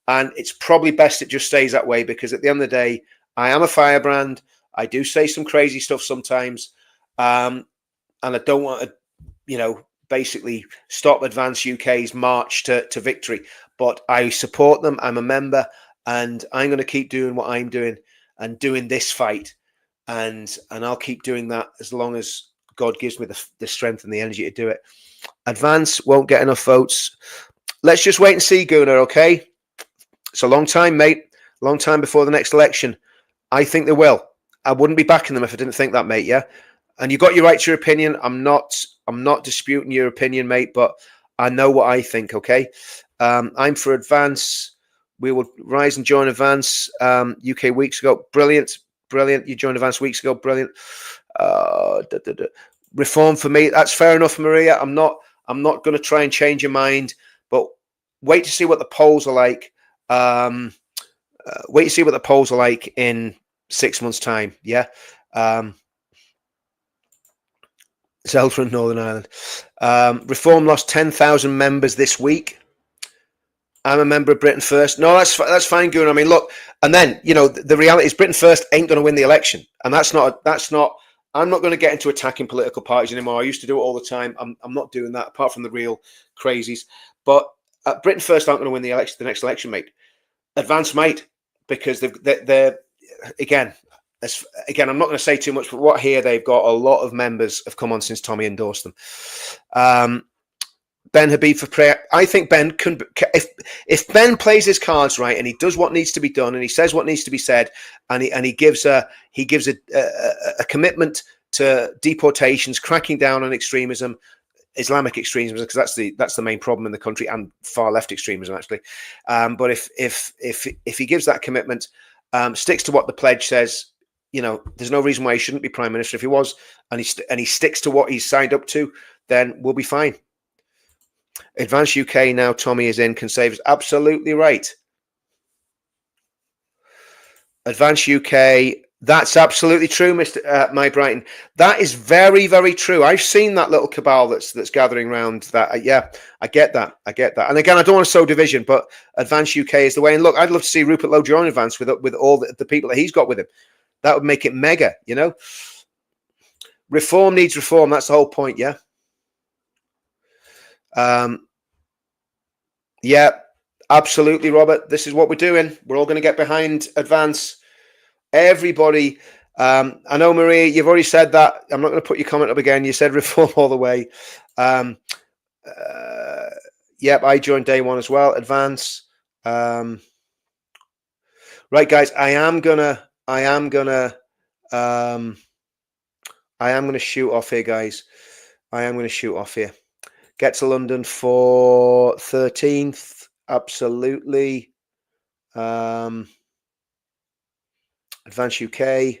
And it's probably best it just stays that way, because at the end of the day, I am a firebrand. I do say some crazy stuff sometimes. And I don't want to, you know, basically stop Advance UK's march to victory. But I support them. I'm a member. And I'm going to keep doing what I'm doing and doing this fight. And I'll keep doing that as long as God gives me the strength and the energy to do it. Advance won't get enough votes. Let's just wait and see, Gunnar, okay? It's a long time, mate. Long time before the next election. I think they will. I wouldn't be backing them if I didn't think that, mate, yeah? And you got your right to your opinion. I'm not disputing your opinion, mate, but I know what I think, okay? I'm for Advance. We will rise and join Advance UK weeks ago. Brilliant. You joined Advance weeks ago. Brilliant. Reform for me. That's fair enough, Maria. I'm not going to try and change your mind, but wait to see what the polls are like. Wait to see what the polls are like in 6 months' time. Yeah. Zelda in Northern Ireland. Reform lost 10,000 members this week. I'm a member of Britain First. No, that's fine, Gunnar. I mean, look, and then, you know, the reality is Britain First ain't going to win the election. And I'm not going to get into attacking political parties anymore. I used to do it all the time. I'm not doing that, apart from the real crazies. But Britain First aren't going to win the next election, mate. Advance might, because they're again, I'm not going to say too much, but what here, they've got a lot of members have come on since Tommy endorsed them. Ben Habib for prayer. I think Ben can, if Ben plays his cards right and he does what needs to be done and he says what needs to be said, and he gives a commitment to deportations, cracking down on extremism, Islamic extremism, because that's the main problem in the country, and far left extremism actually. But if he gives that commitment, sticks to what the pledge says, you know, there's no reason why he shouldn't be prime minister. If he was, and he sticks to what he's signed up to, then we'll be fine. Advance UK now, Tommy is in, can save us. Absolutely right. Advance UK, That's absolutely true, Mr. My Brighton. That is very, very true. I've seen that little cabal that's gathering around that. Yeah, I get that. I get that. And again, I don't want to sow division, but Advance UK is the way. And look, I'd love to see Rupert Lowe join Advance with all the people that he's got with him. That would make it mega, you know. Reform needs reform. That's the whole point. Yeah. Yeah, absolutely, Robert. This is what we're doing. We're all going to get behind Advance. Everybody. I know, Maria, you've already said that. I'm not going to put your comment up again. You said reform all the way. Yep, I joined day one as well. Advance. Right, guys. I am gonna shoot off here, guys. I am gonna shoot off here. Get to London for 13th. Absolutely. Advance UK.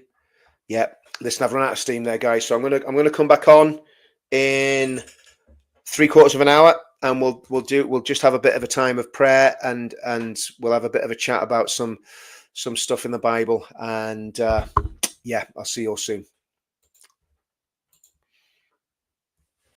Yeah, listen, I've run out of steam there, guys. So I'm gonna come back on in 3/4 of an hour, and we'll just have a bit of a time of prayer, and we'll have a bit of a chat about some stuff in the Bible. And yeah, I'll see you all soon.